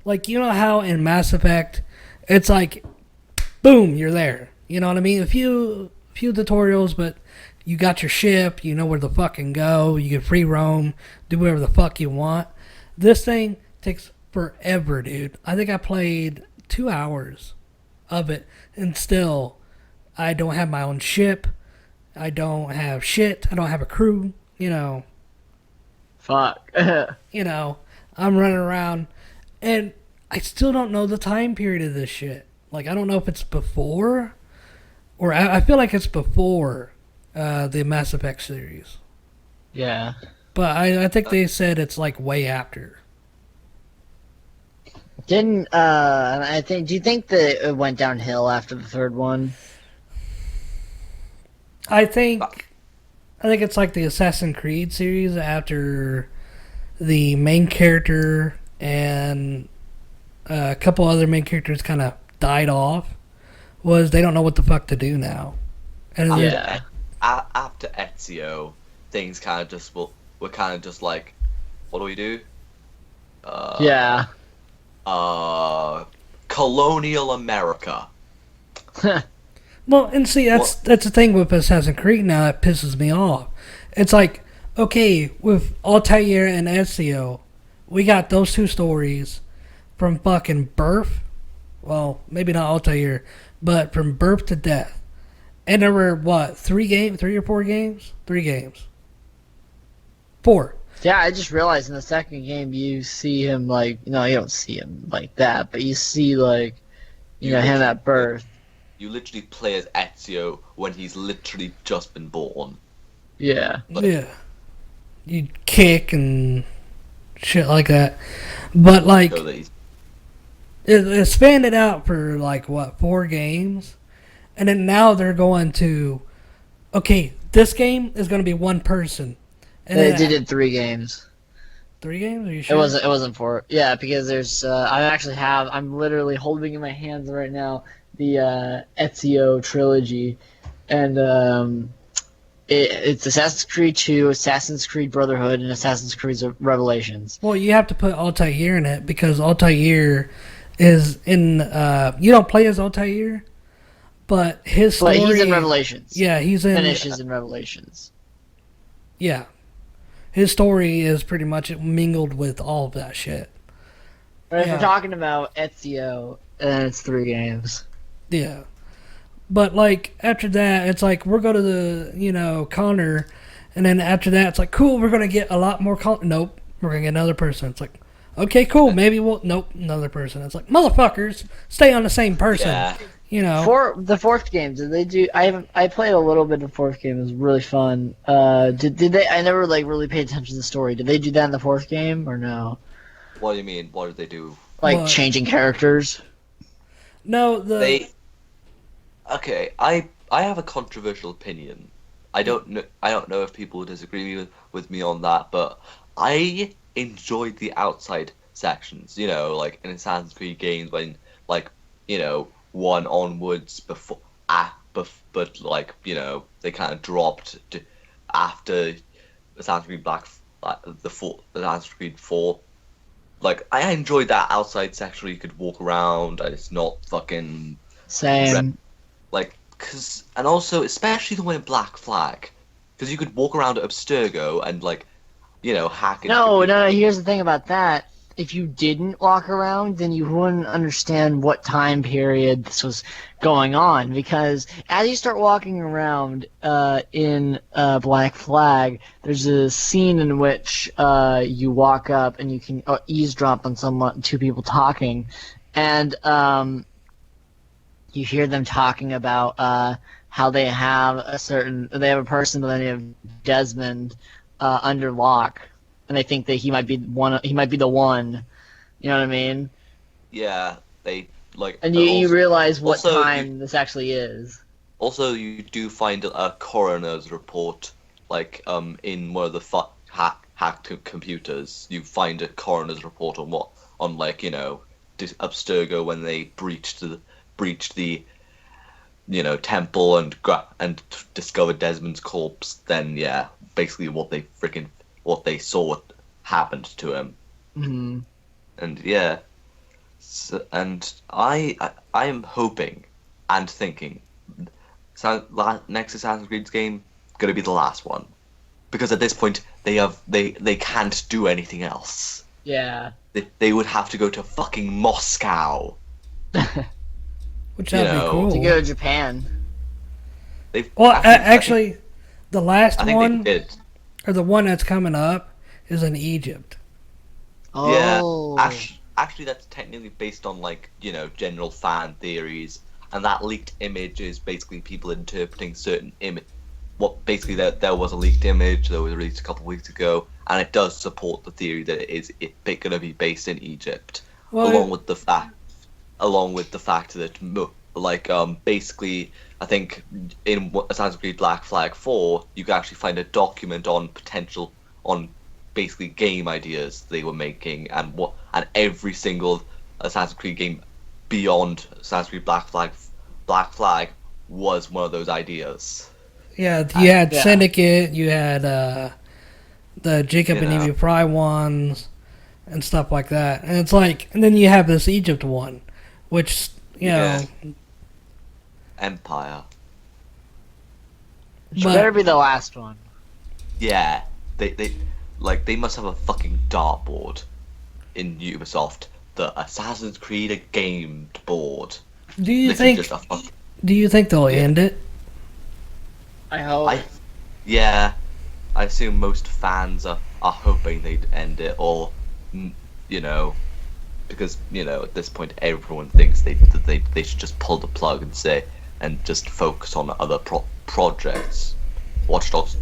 Like, you know how in Mass Effect, it's like, boom, you're there. You know what I mean? A few tutorials, but you got your ship. You know where to fucking go. You can free roam, do whatever the fuck you want. This thing takes forever, dude. I think I played 2 hours of it, and still, I don't have my own ship. I don't have shit. I don't have a crew. You know. Fuck. You know, I'm running around, and I still don't know the time period of this shit. Like, I don't know if it's before, or I feel like it's before the Mass Effect series. Yeah. But I think they said it's like way after. Didn't I think? Do you think that it went downhill after the third one? I think it's like the Assassin's Creed series after the main character and a couple other main characters kind of died off. Was they don't know what the fuck to do now. And then- Yeah. After Ezio, things kind of just were kind of just like, what do we do? Yeah. Colonial America. Well, and see, that's the thing with Assassin's Creed now that pisses me off. It's like, okay, with Altair and Ezio, we got those two stories from fucking birth. Well, maybe not Altair, but from birth to death. And there were, what, 3 or 4 games? 3 games. 4. Yeah, I just realized in the second game you see him like, no, you don't see him like that, but you see like, him at birth. You literally play as Ezio when he's literally just been born. Yeah. Yeah. You kick and shit like that. But, like, So that he's it spanned out for, like, what, 4 games? And then now they're going to, okay, this game is going to be one person. And They then did 3 games. 3 games? Are you sure? It wasn't 4. Yeah, because there's I'm literally holding in my hands right now the Ezio trilogy, and it's Assassin's Creed 2, Assassin's Creed Brotherhood, and Assassin's Creed Revelations. Well, you have to put Altair in it because Altair is in. You don't play as Altair, but his story. But he's in Revelations. Yeah, he's in. Finishes in Revelations. Yeah, his story is pretty much mingled with all of that shit. But if Yeah. we're talking about Ezio, then it's 3 games. Yeah. But, like, after that, it's like, we're going to the, Connor, and then after that, it's like, cool, we're going to get a lot more Connor. Nope, we're going to get another person. It's like, okay, cool, maybe we'll, nope, another person. It's like, motherfuckers, stay on the same person, Yeah. For the 4th game, did they do? I played a little bit of the 4th game. It was really fun. Did they? I never like really paid attention to the story. Did they do that in the 4th game or no? What do you mean? What did they do? Like What? changing characters? No, Okay, I have a controversial opinion. I don't know if people would disagree with me on that, but I enjoyed the outside sections. Like in Assassin's Creed games when, like, 1 onwards before, but like they kind of dropped after Assassin's Creed Assassin's Creed 4. Like, I enjoyed that outside section where you could walk around and it's not fucking Same. like, and also especially the one in Black Flag, because you could walk around at Abstergo and like, hack it. No. Here's the thing about that. If you didn't walk around, then you wouldn't understand what time period this was going on. Because as you start walking around in Black Flag, there's a scene in which you walk up and you can eavesdrop on 2 people talking, and you hear them talking about how they have a person by the name of Desmond under lock. And they think that he might be the one. You know what I mean? Yeah, they like. And you realize what also time this actually is. Also, you do find a coroner's report, like in one of the hacked computers. You find a coroner's report on Abstergo when they breached the temple and discovered Desmond's corpse. Then yeah, basically what they saw happened to him. Mm-hmm. And yeah, and I am hoping and thinking next Assassin's Creed game gonna be the last one, because at this point they can't do anything else. Yeah. They would have to go to fucking Moscow. which that'd be cool. To go to Japan. Actually, the last I think one, they did. or the one that's coming up, is in Egypt. Oh. Yeah, actually, that's technically based on general fan theories, and that leaked image is basically people interpreting certain image. Basically there was a leaked image that was released a couple of weeks ago, and it does support the theory that it's going to be based in Egypt, along with the fact that basically I think in Assassin's Creed Black Flag 4 you can actually find a document on basically game ideas they were making, and every single Assassin's Creed game beyond Assassin's Creed Black Flag was one of those ideas. Yeah, you had Syndicate, you had the Jacob and Evie Fry ones, and stuff like that. And it's like, and then you have this Egypt one, which, you know... Empire. Which better be the last one. Yeah, they must have a fucking dartboard in Ubisoft. The Assassin's Creed game board. Do you Literally think? just a fuck. Do you think they'll end it? I hope. Yeah, I assume most fans are hoping they'd end it, or you know, because at this point everyone thinks they should just pull the plug and just focus on other projects. Watch Dogs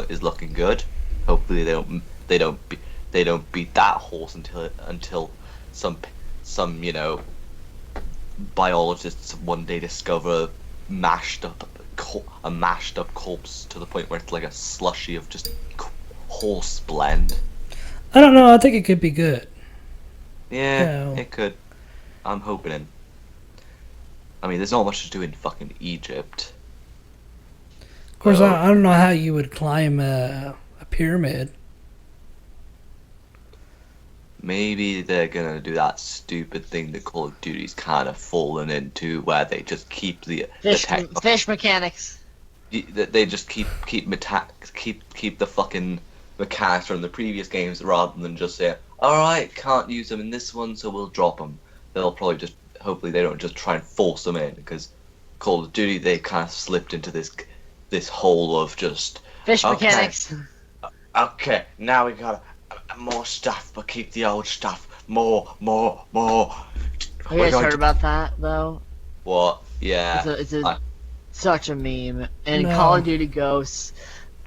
is looking good. Hopefully they don't beat that horse until some biologists one day discover a mashed up corpse to the point where it's like a slushy of just horse blend. I don't know. I think it could be good. Yeah, Yeah. it could. I'm hoping. I mean, there's not much to do in fucking Egypt. Of course, So, I don't know how you would climb a pyramid. maybe they're gonna do that stupid thing that Call of Duty's kind of fallen into, where they just keep the Fish mechanics. they just keep the fucking mechanics from the previous games rather than just say, all right, can't use them in this one, so we'll drop them. They'll probably just hopefully they don't just try and force them in, because Call of Duty they kind of slipped into this hole of just Fish okay, mechanics. Okay, now we got more stuff, but keep the old stuff. More. Have you guys heard about that though? What? Yeah. It's I- such a meme. And No. Call of Duty Ghosts,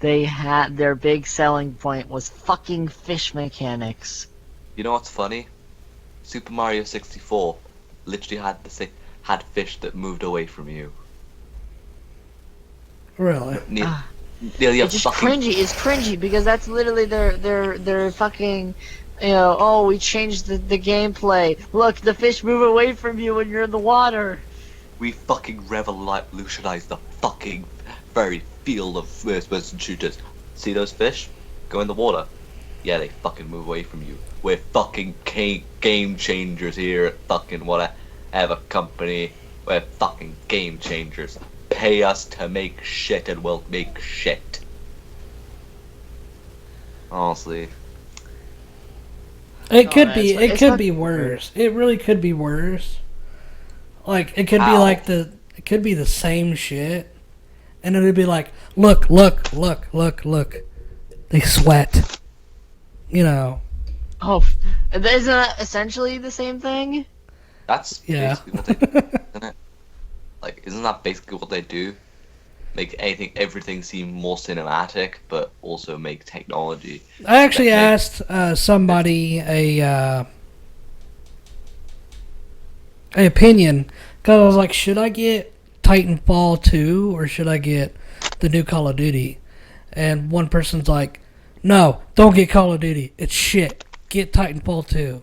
they had their big selling point was fucking fish mechanics. You know what's funny? Super Mario 64 literally had fish that moved away from you. Really? Nearly a It's just fucking cringy. It's cringy because that's literally their fucking. Oh, we changed the gameplay. Look, the fish move away from you when you're in the water. we fucking revolutionized the fucking very field of first-person shooters. See those fish? Go in the water. Yeah, they fucking move away from you. We're fucking game changers here at fucking whatever company. We're fucking game changers. Pay us to make shit and we'll make shit. Honestly. It could man, be. it's- It it's could not- be worse. It really could be worse. Like it could be How? like it could be the same shit, and it'd be like, look. They sweat. You know. Oh, isn't that essentially the same thing? That's Yeah. basically what they do, isn't it? Like, isn't that basically what they do? Make everything seem more cinematic, but also make technology. I actually Okay. asked somebody a opinion because I was like, should I get Titanfall 2 or should I get the new Call of Duty? And one person's like, no, don't get Call of Duty. It's shit. Get Titanfall 2.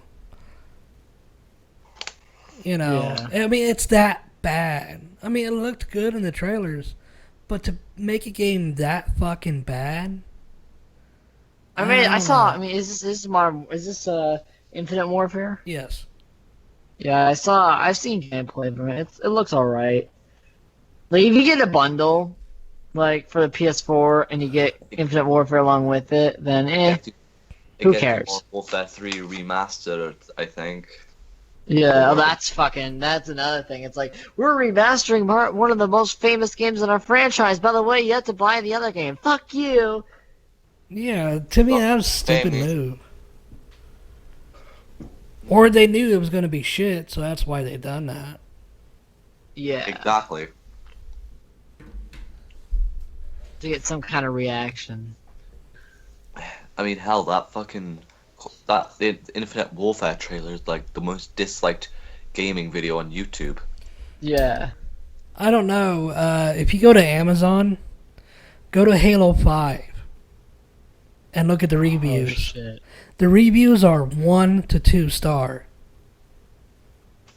You know, Yeah. I mean, it's that bad. I mean, it looked good in the trailers, but to make a game that fucking bad. I mean, I don't saw. know. I mean, is this Infinite Warfare? Yes. Yeah, I've seen gameplay from it. It looks alright. Like, if you get a bundle, like, for the PS4, and you get Infinite Warfare along with it, then who cares? Modern Warfare 3 remastered, I think. Yeah, that's another thing. It's like, we're remastering one of the most famous games in our franchise. By the way, you have to buy the other game. Fuck you! Yeah, to me, Well, that was a stupid maybe. move. Or they knew it was going to be shit, so that's why they done that. Yeah, Exactly. to get some kind of reaction. I mean, hell, the Infinite Warfare trailer is like the most disliked gaming video on YouTube. Yeah. I don't know. If you go to Amazon, go to Halo 5 and look at the Oh, reviews. shit. The reviews are 1 to 2 star.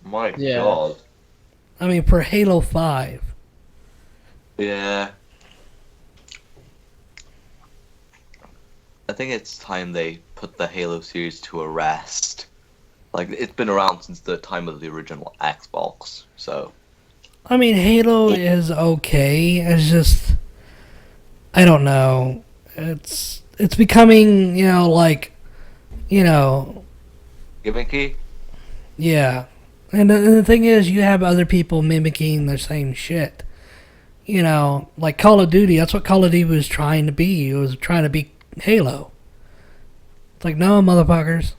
My Yeah. god. I mean, for Halo 5. Yeah. I think it's time they put the Halo series to a rest. Like, it's been around since the time of the original Xbox, so. I mean, Halo is okay. It's just, I don't know. It's becoming, like, Gimmicky? yeah. And the thing is, you have other people mimicking the same shit. You know, like Call of Duty, that's what Call of Duty was trying to be. It was trying to be Halo. It's like, no, motherfuckers.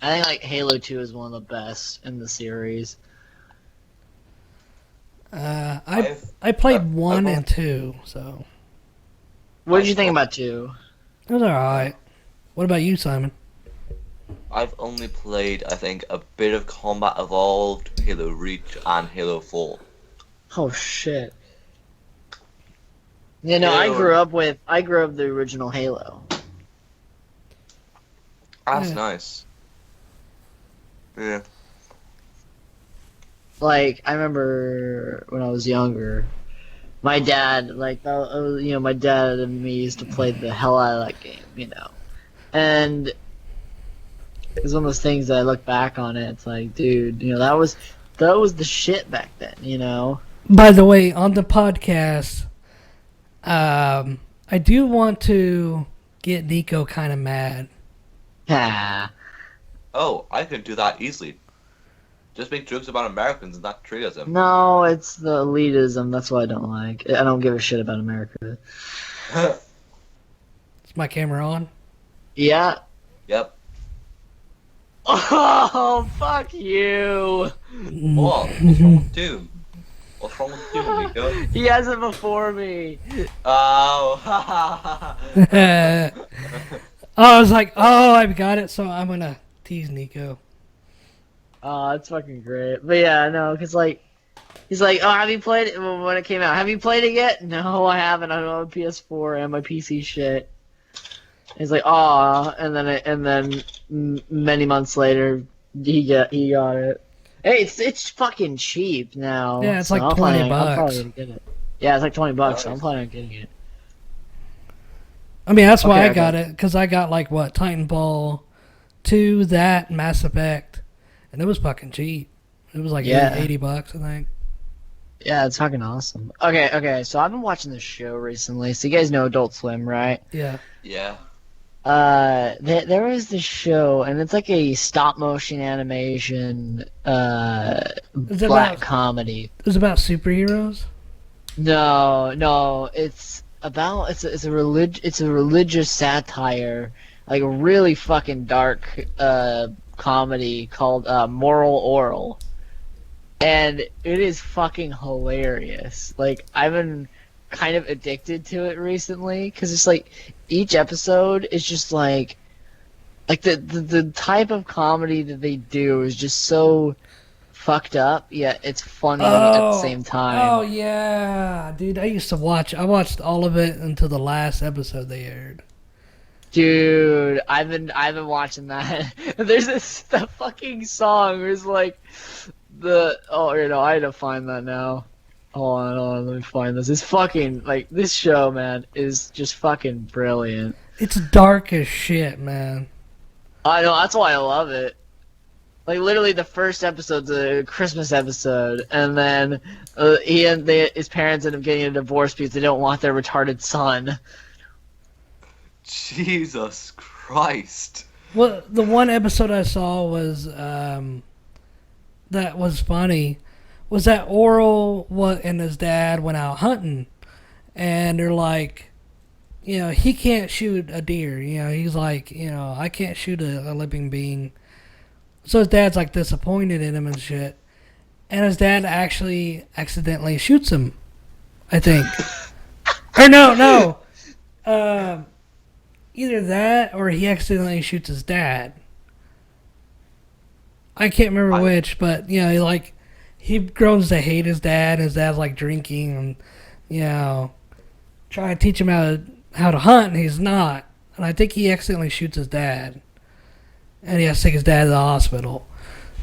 I think like Halo 2 is one of the best in the series. I played 1 and 2, so What did you think about 2? it was alright. What about you, Simon? I've only played, I think, a bit of Combat Evolved, Halo Reach, and Halo 4. Oh shit. You know, I Halo- grew up with the original Halo. That's Yeah. nice. Yeah. Like, I remember when I was younger, my dad, like, my dad and me used to play the hell out of that game, you know. And it's one of those things that I look back on it, it's like, dude, you know, that was the shit back then, you know. By the way, on the podcast, I do want to get Nico kind of mad. Ah. Oh, I can do that easily. Just make jokes about Americans and that triggers them. No, it's the elitism. That's what I don't like. I don't give a shit about America. Is my camera on? Yeah. Yep. Oh, fuck you. What? What's wrong with Doom? What's wrong with Doom, Nico? He has it before me. Oh, I was like, oh, I've got it, so I'm gonna tease Nico. Oh, it's fucking great. But yeah, no, because like, he's like, oh, have you played it when it came out? Have you played it yet? No, I haven't. I don't have a PS4 and my PC shit. He's like, oh, and then many months later, he got it. Hey, it's fucking cheap now. Yeah, it's so like I'm $20. I'm probably gonna get it. Yeah, it's like $20. So I'm planning on getting it. I mean, that's why Okay, I got okay. it, because I got, like, what, Titanfall 2, that, Mass Effect, and it was fucking cheap. It was like Yeah. $80, I think. Yeah, it's fucking awesome. Okay, so I've been watching this show recently. So you guys know Adult Swim, right? Yeah. yeah. There was this show, and it's like a stop motion animation, it black about- comedy. It was about superheroes? No, it's about it's a religious satire, like a really fucking dark comedy called Moral Oral, and it is fucking hilarious. Like, I've been kind of addicted to it recently because it's like each episode is just like the type of comedy that they do is just so fucked up, yet it's funny at the same time. Oh, yeah. Dude, I watched all of it until the last episode they aired. Dude, I've been watching that. There's the fucking song. There's like I had to find that now. Hold on, let me find this. It's fucking like this show, man, is just fucking brilliant. It's dark as shit, man. I know, that's why I love it. Like, literally, the first episode's a Christmas episode, and then his parents end up getting a divorce because they don't want their retarded son. Jesus Christ. Well, the one episode I saw was that was funny was that Oral and his dad went out hunting, and they're like, you know, he can't shoot a deer. You know, he's like, you know, I can't shoot a living being. So his dad's like disappointed in him and shit, and his dad actually accidentally shoots him, I think. Or no. Either that or he accidentally shoots his dad. I can't remember which, but you know, he grows to hate his dad. His dad's like drinking and, you know, trying to teach him how to hunt, and he's not. And I think he accidentally shoots his dad, and he has to take his dad to the hospital.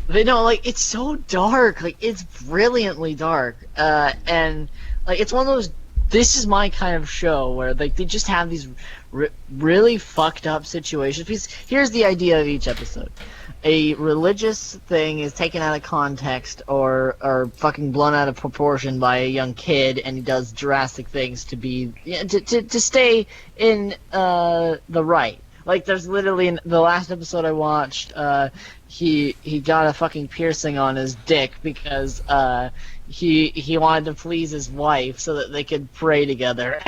But no, like, it's so dark. Like, it's brilliantly dark. And like, it's one of those. This is my kind of show where like they just have these really fucked up situations. Because here's the idea of each episode: a religious thing is taken out of context or fucking blown out of proportion by a young kid, and he does drastic things to be to stay in the right. Like, there's literally in the last episode I watched, he got a fucking piercing on his dick because he wanted to please his wife so that they could pray together.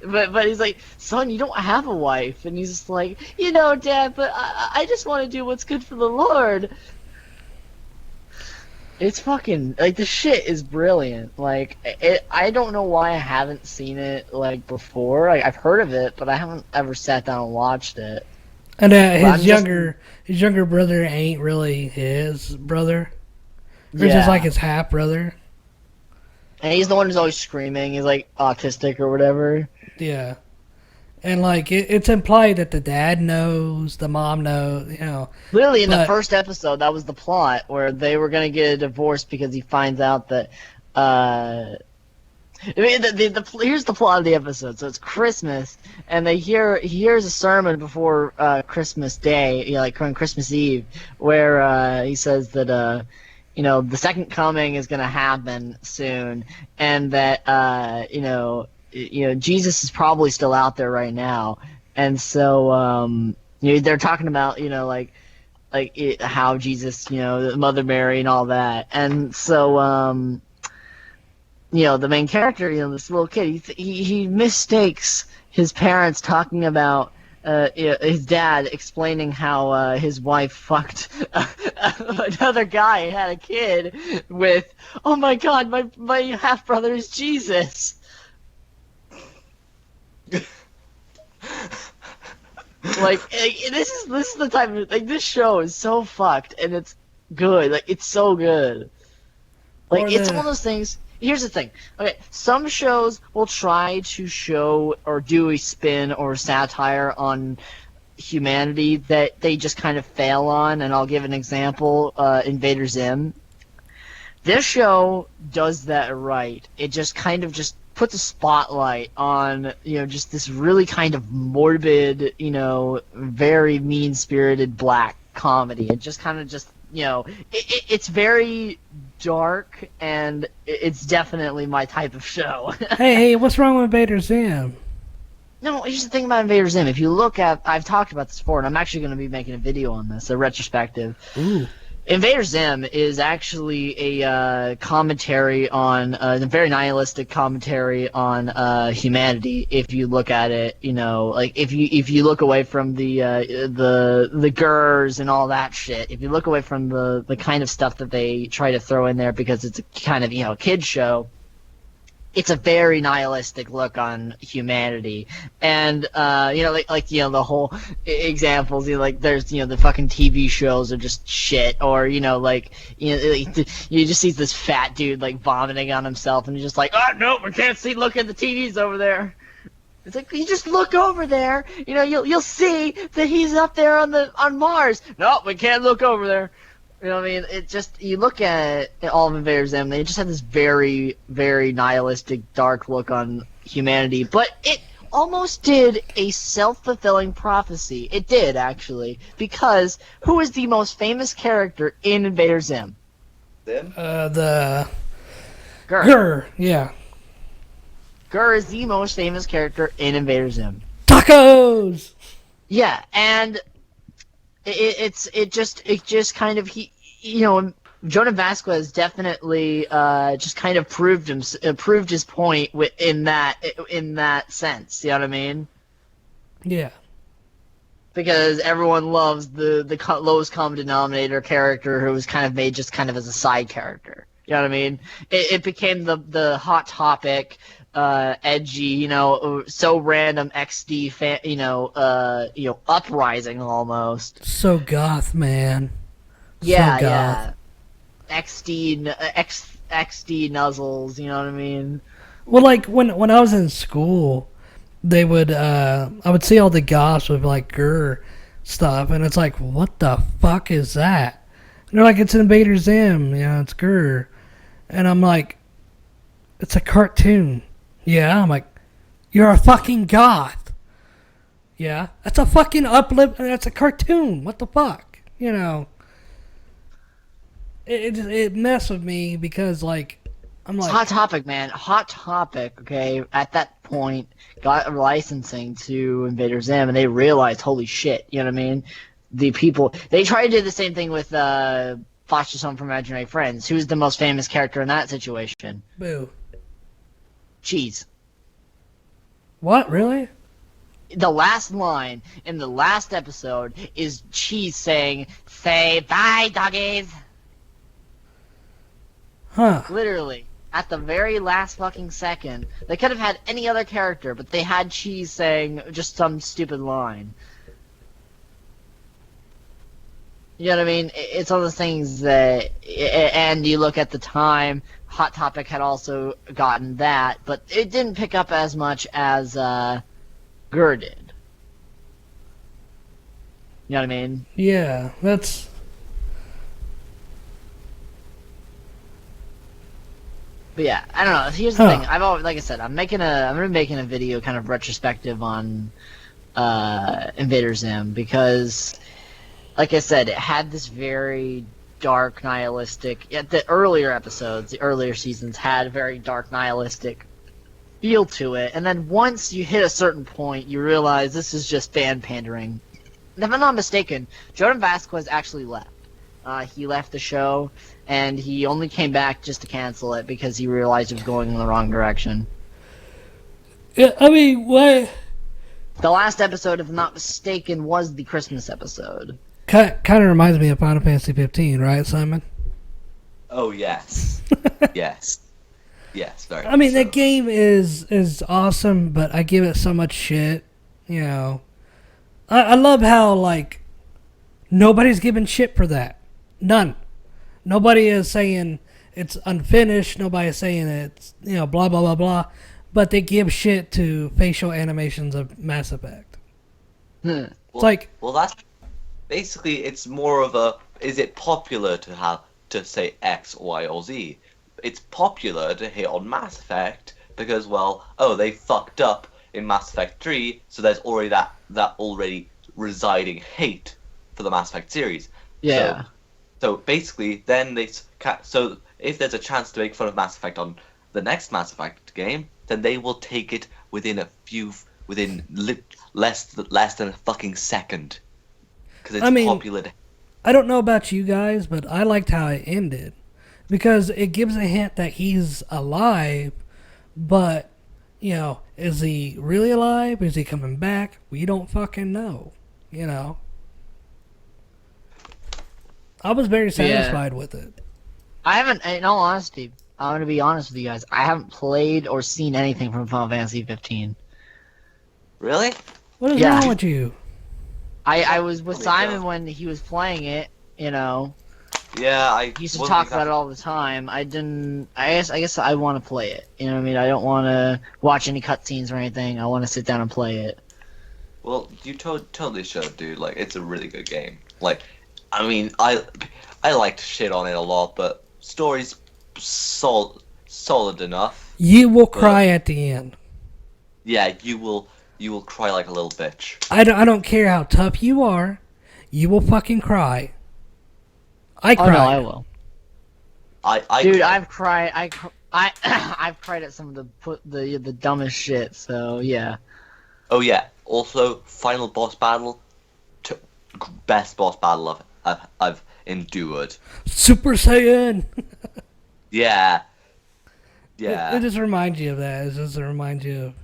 But he's like, son, you don't have a wife, and he's just like, Dad, but I just want to do what's good for the Lord. It's fucking, like, the shit is brilliant. Like, I don't know why I haven't seen it, like, before. I've heard of it, but I haven't ever sat down and watched it. And his younger brother ain't really his brother. Or just like his half brother. And he's the one who's always screaming. He's, like, autistic or whatever. Yeah. And, like, it's implied that the dad knows, the mom knows, Literally, in the first episode, that was the plot, where they were going to get a divorce because he finds out that, here's the plot of the episode. So it's Christmas, and he hears a sermon before Christmas Day, like on Christmas Eve, where he says that, the second coming is going to happen soon, and that, Jesus is probably still out there right now, and so they're talking about how Jesus, Mother Mary and all that, and so the main character, this little kid, he mistakes his parents talking about his dad explaining how his wife fucked another guy and had a kid with, oh my god, my half brother is Jesus. Like, this is the type of, like, this show is so fucked and it's good. Like, it's so good. Like, it's one of those things. Here's the thing. Okay, some shows will try to show or do a spin or satire on humanity that they just kind of fail on, and I'll give an example. Invader Zim. This show does that right. It just kind of just puts a spotlight on, just this really kind of morbid, very mean-spirited black comedy. It just kind of just, it's very dark, and it's definitely my type of show. Hey, what's wrong with Invader Zim? No, here's the thing about Invader Zim. If you look at, I've talked about this before, and I'm actually going to be making a video on this, a retrospective. Ooh. Invader Zim is actually a commentary on, a very nihilistic commentary on humanity. If you look at it, like if you look away from the gurs and all that shit, if you look away from the kind of stuff that they try to throw in there because it's a kind of kid show, it's a very nihilistic look on humanity, and the whole examples, there's the fucking TV shows are just shit, or you just see this fat dude like vomiting on himself, and he's just like, oh no, we can't see. Look at the TVs over there. It's like, you just look over there, you'll see that he's up there on Mars. No, we can't look over there. You know what I mean? It just, you look at all of Invader Zim, they just have this very, very nihilistic, dark look on humanity. But it almost did a self-fulfilling prophecy. It did, actually. Because who is the most famous character in Invader Zim? Zim? The... Gur. Yeah. Gur is the most famous character in Invader Zim. Tacos! Yeah, and... It just kind of, Jonah Vasquez definitely just kind of proved his point in that sense. You know what I mean? Yeah. Because everyone loves the lowest common denominator character who was kind of made just kind of as a side character. You know what I mean? It became the hot topic. Edgy, so random XD fan, uprising almost. So goth, man. Yeah, so goth. yeah. XD nuzzles, you know what I mean? Well, like when I was in school, they would I would see all the goths with like Gur stuff, and it's like, what the fuck is that? And they're like, it's Invader Zim, it's Gur, and I'm like, it's a cartoon. Yeah, I'm like, you're a fucking goth. Yeah, that's a fucking uplift. That's a cartoon. What the fuck? It messed with me because, like, I'm It's like, Hot Topic, man. Hot Topic, okay, at that point, got licensing to Invader Zim, and they realized, holy shit, you know what I mean? The people, they tried to do the same thing with Foster's Home for Imaginary Friends. Who's the most famous character in that situation? boo. Cheese. What, really? The last line in the last episode is Cheese saying, "Say bye, doggies." Huh. Literally. At the very last fucking second. They could have had any other character, but they had Cheese saying just some stupid line. You know what I mean? It's one of the things that... And you look at the time, Hot Topic had also gotten that, but it didn't pick up as much as Gur did. You know what I mean? Yeah, that's... But yeah, I don't know. Here's the thing. I've always, like I said, I'm gonna be making a video kind of retrospective on Invader Zim because, like I said, it had this very dark, nihilistic. Yeah, the earlier episodes, the earlier seasons had a very dark, nihilistic feel to it, and then once you hit a certain point, you realize this is just fan pandering. And if I'm not mistaken, Jordan Vasquez actually left. He left the show, and he only came back just to cancel it because he realized it was going in the wrong direction. Yeah, I mean, what? The last episode, if I'm not mistaken, was the Christmas episode. Kind of reminds me of Final Fantasy 15, right, Simon? Oh yes, yes, yes. Very. I mean, much so. that game is awesome, but I give it so much shit. You know, I love how like nobody's giving shit for that. None. Nobody is saying it's unfinished. Nobody is saying it's, you know, blah, blah, blah, blah. But they give shit to facial animations of Mass Effect. Well, It's like... Well, that's... Basically, it's more of a... Is it popular to have to say X, Y, or Z? It's popular to hit on Mass Effect because, well, oh, they fucked up in Mass Effect 3, so there's already that already residing hate for the Mass Effect series. Yeah. So basically, then so if there's a chance to make fun of Mass Effect on the next Mass Effect game, then they will take it within less than a fucking second, because it's popular. I don't know about you guys, but I liked how it ended because it gives a hint that he's alive, but you know, is he really alive? Is he coming back? We don't fucking know. You know. I was very satisfied with it. I haven't, in all honesty, I'm going to be honest with you guys, I haven't played or seen anything from Final Fantasy 15. Really? What is wrong with you? I was with Simon when he was playing it, you know. Yeah, He used to talk about it all the time. I guess I want to play it. You know what I mean? I don't want to watch any cutscenes or anything. I want to sit down and play it. Well, you totally should, dude. Like, it's a really good game. Like, I mean, I liked shit on it a lot, but story's solid enough. You will cry at the end. Yeah, you will cry like a little bitch. I don't care how tough you are. You will fucking cry. I cried. Oh no, I will. Dude, cried. I've cried. I've cried at some of the dumbest shit. So yeah. Oh yeah. Also, final boss battle, best boss battle I've endured. Super Saiyan. Yeah. Yeah. It just reminds you of that. It just reminds you of.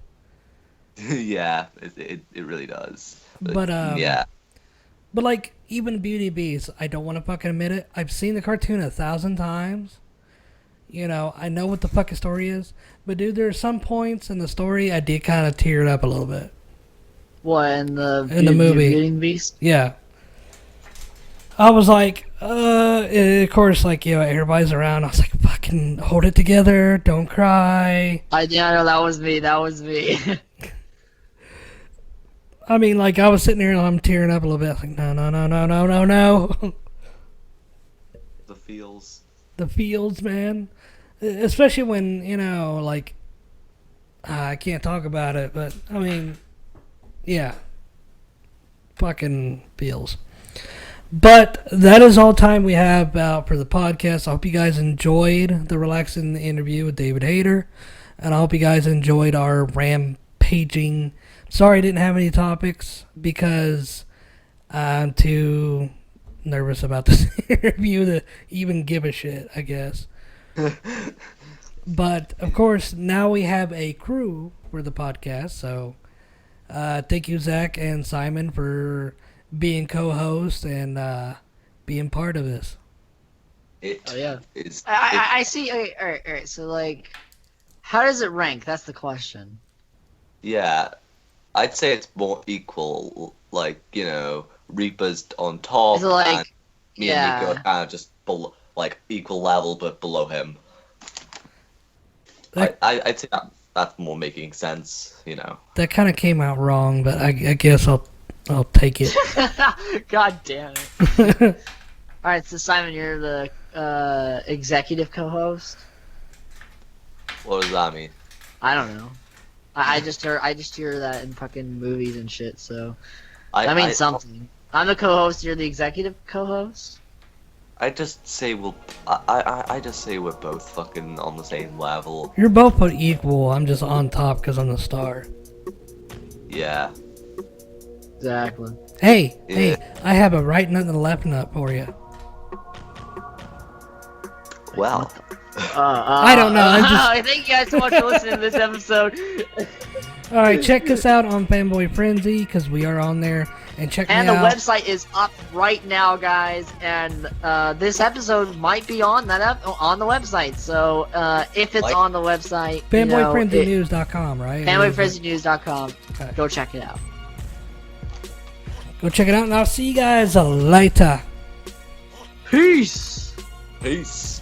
Yeah, it really does. But yeah. But like even Beauty and Beast, I don't want to fucking admit it. I've seen the cartoon 1,000 times. You know, I know what the fucking story is. But dude, there are some points in the story I did kind of tear it up a little bit. What in the movie? Beauty and Beast? Yeah. I was like, of course, like, you know, everybody's around. I was like, fucking hold it together. Don't cry. I know that was me. That was me. I mean, like, I was sitting there and I'm tearing up a little bit. I was like, no. The feels. The feels, man. Especially when, you know, like, I can't talk about it, but, I mean, yeah. Fucking feels. But that is all time we have for the podcast. I hope you guys enjoyed the relaxing interview with David Hayter. And I hope you guys enjoyed our rampaging. Sorry I didn't have any topics because I'm too nervous about this interview to even give a shit, I guess. But, of course, now we have a crew for the podcast. So thank you, Zach and Simon, for being co-host and being part of this. I see. All right. So, like, how does it rank? That's the question. Yeah, I'd say it's more equal. Like, you know, Reaper's on top, Is it like, and me and Nico are kind of just below, like equal level, but below him. I'd say that's more making sense. You know. That kind of came out wrong, but I guess I'll take it. God damn it. All right, so Simon, you're the executive co-host. What does that mean? I don't know. I just hear that in fucking movies and shit. So that means something. I'm the co-host. You're the executive co-host. I just say I just say we're both fucking on the same level. You're both put equal. I'm just on top because I'm the star. Yeah. Exactly. Hey, I have a right nut and a left nut for you. Well. I don't know. Thank you guys so much for listening to this episode. All right, check us out on Fanboy Frenzy because we are on there, and check me out. And the website is up right now, guys. And this episode might be on on the website. So if it's on the website, FanboyFrenzyNews.com, right? FanboyFrenzyNews.com. Okay. Go check it out. Go check it out, and I'll see you guys later. Peace. Peace.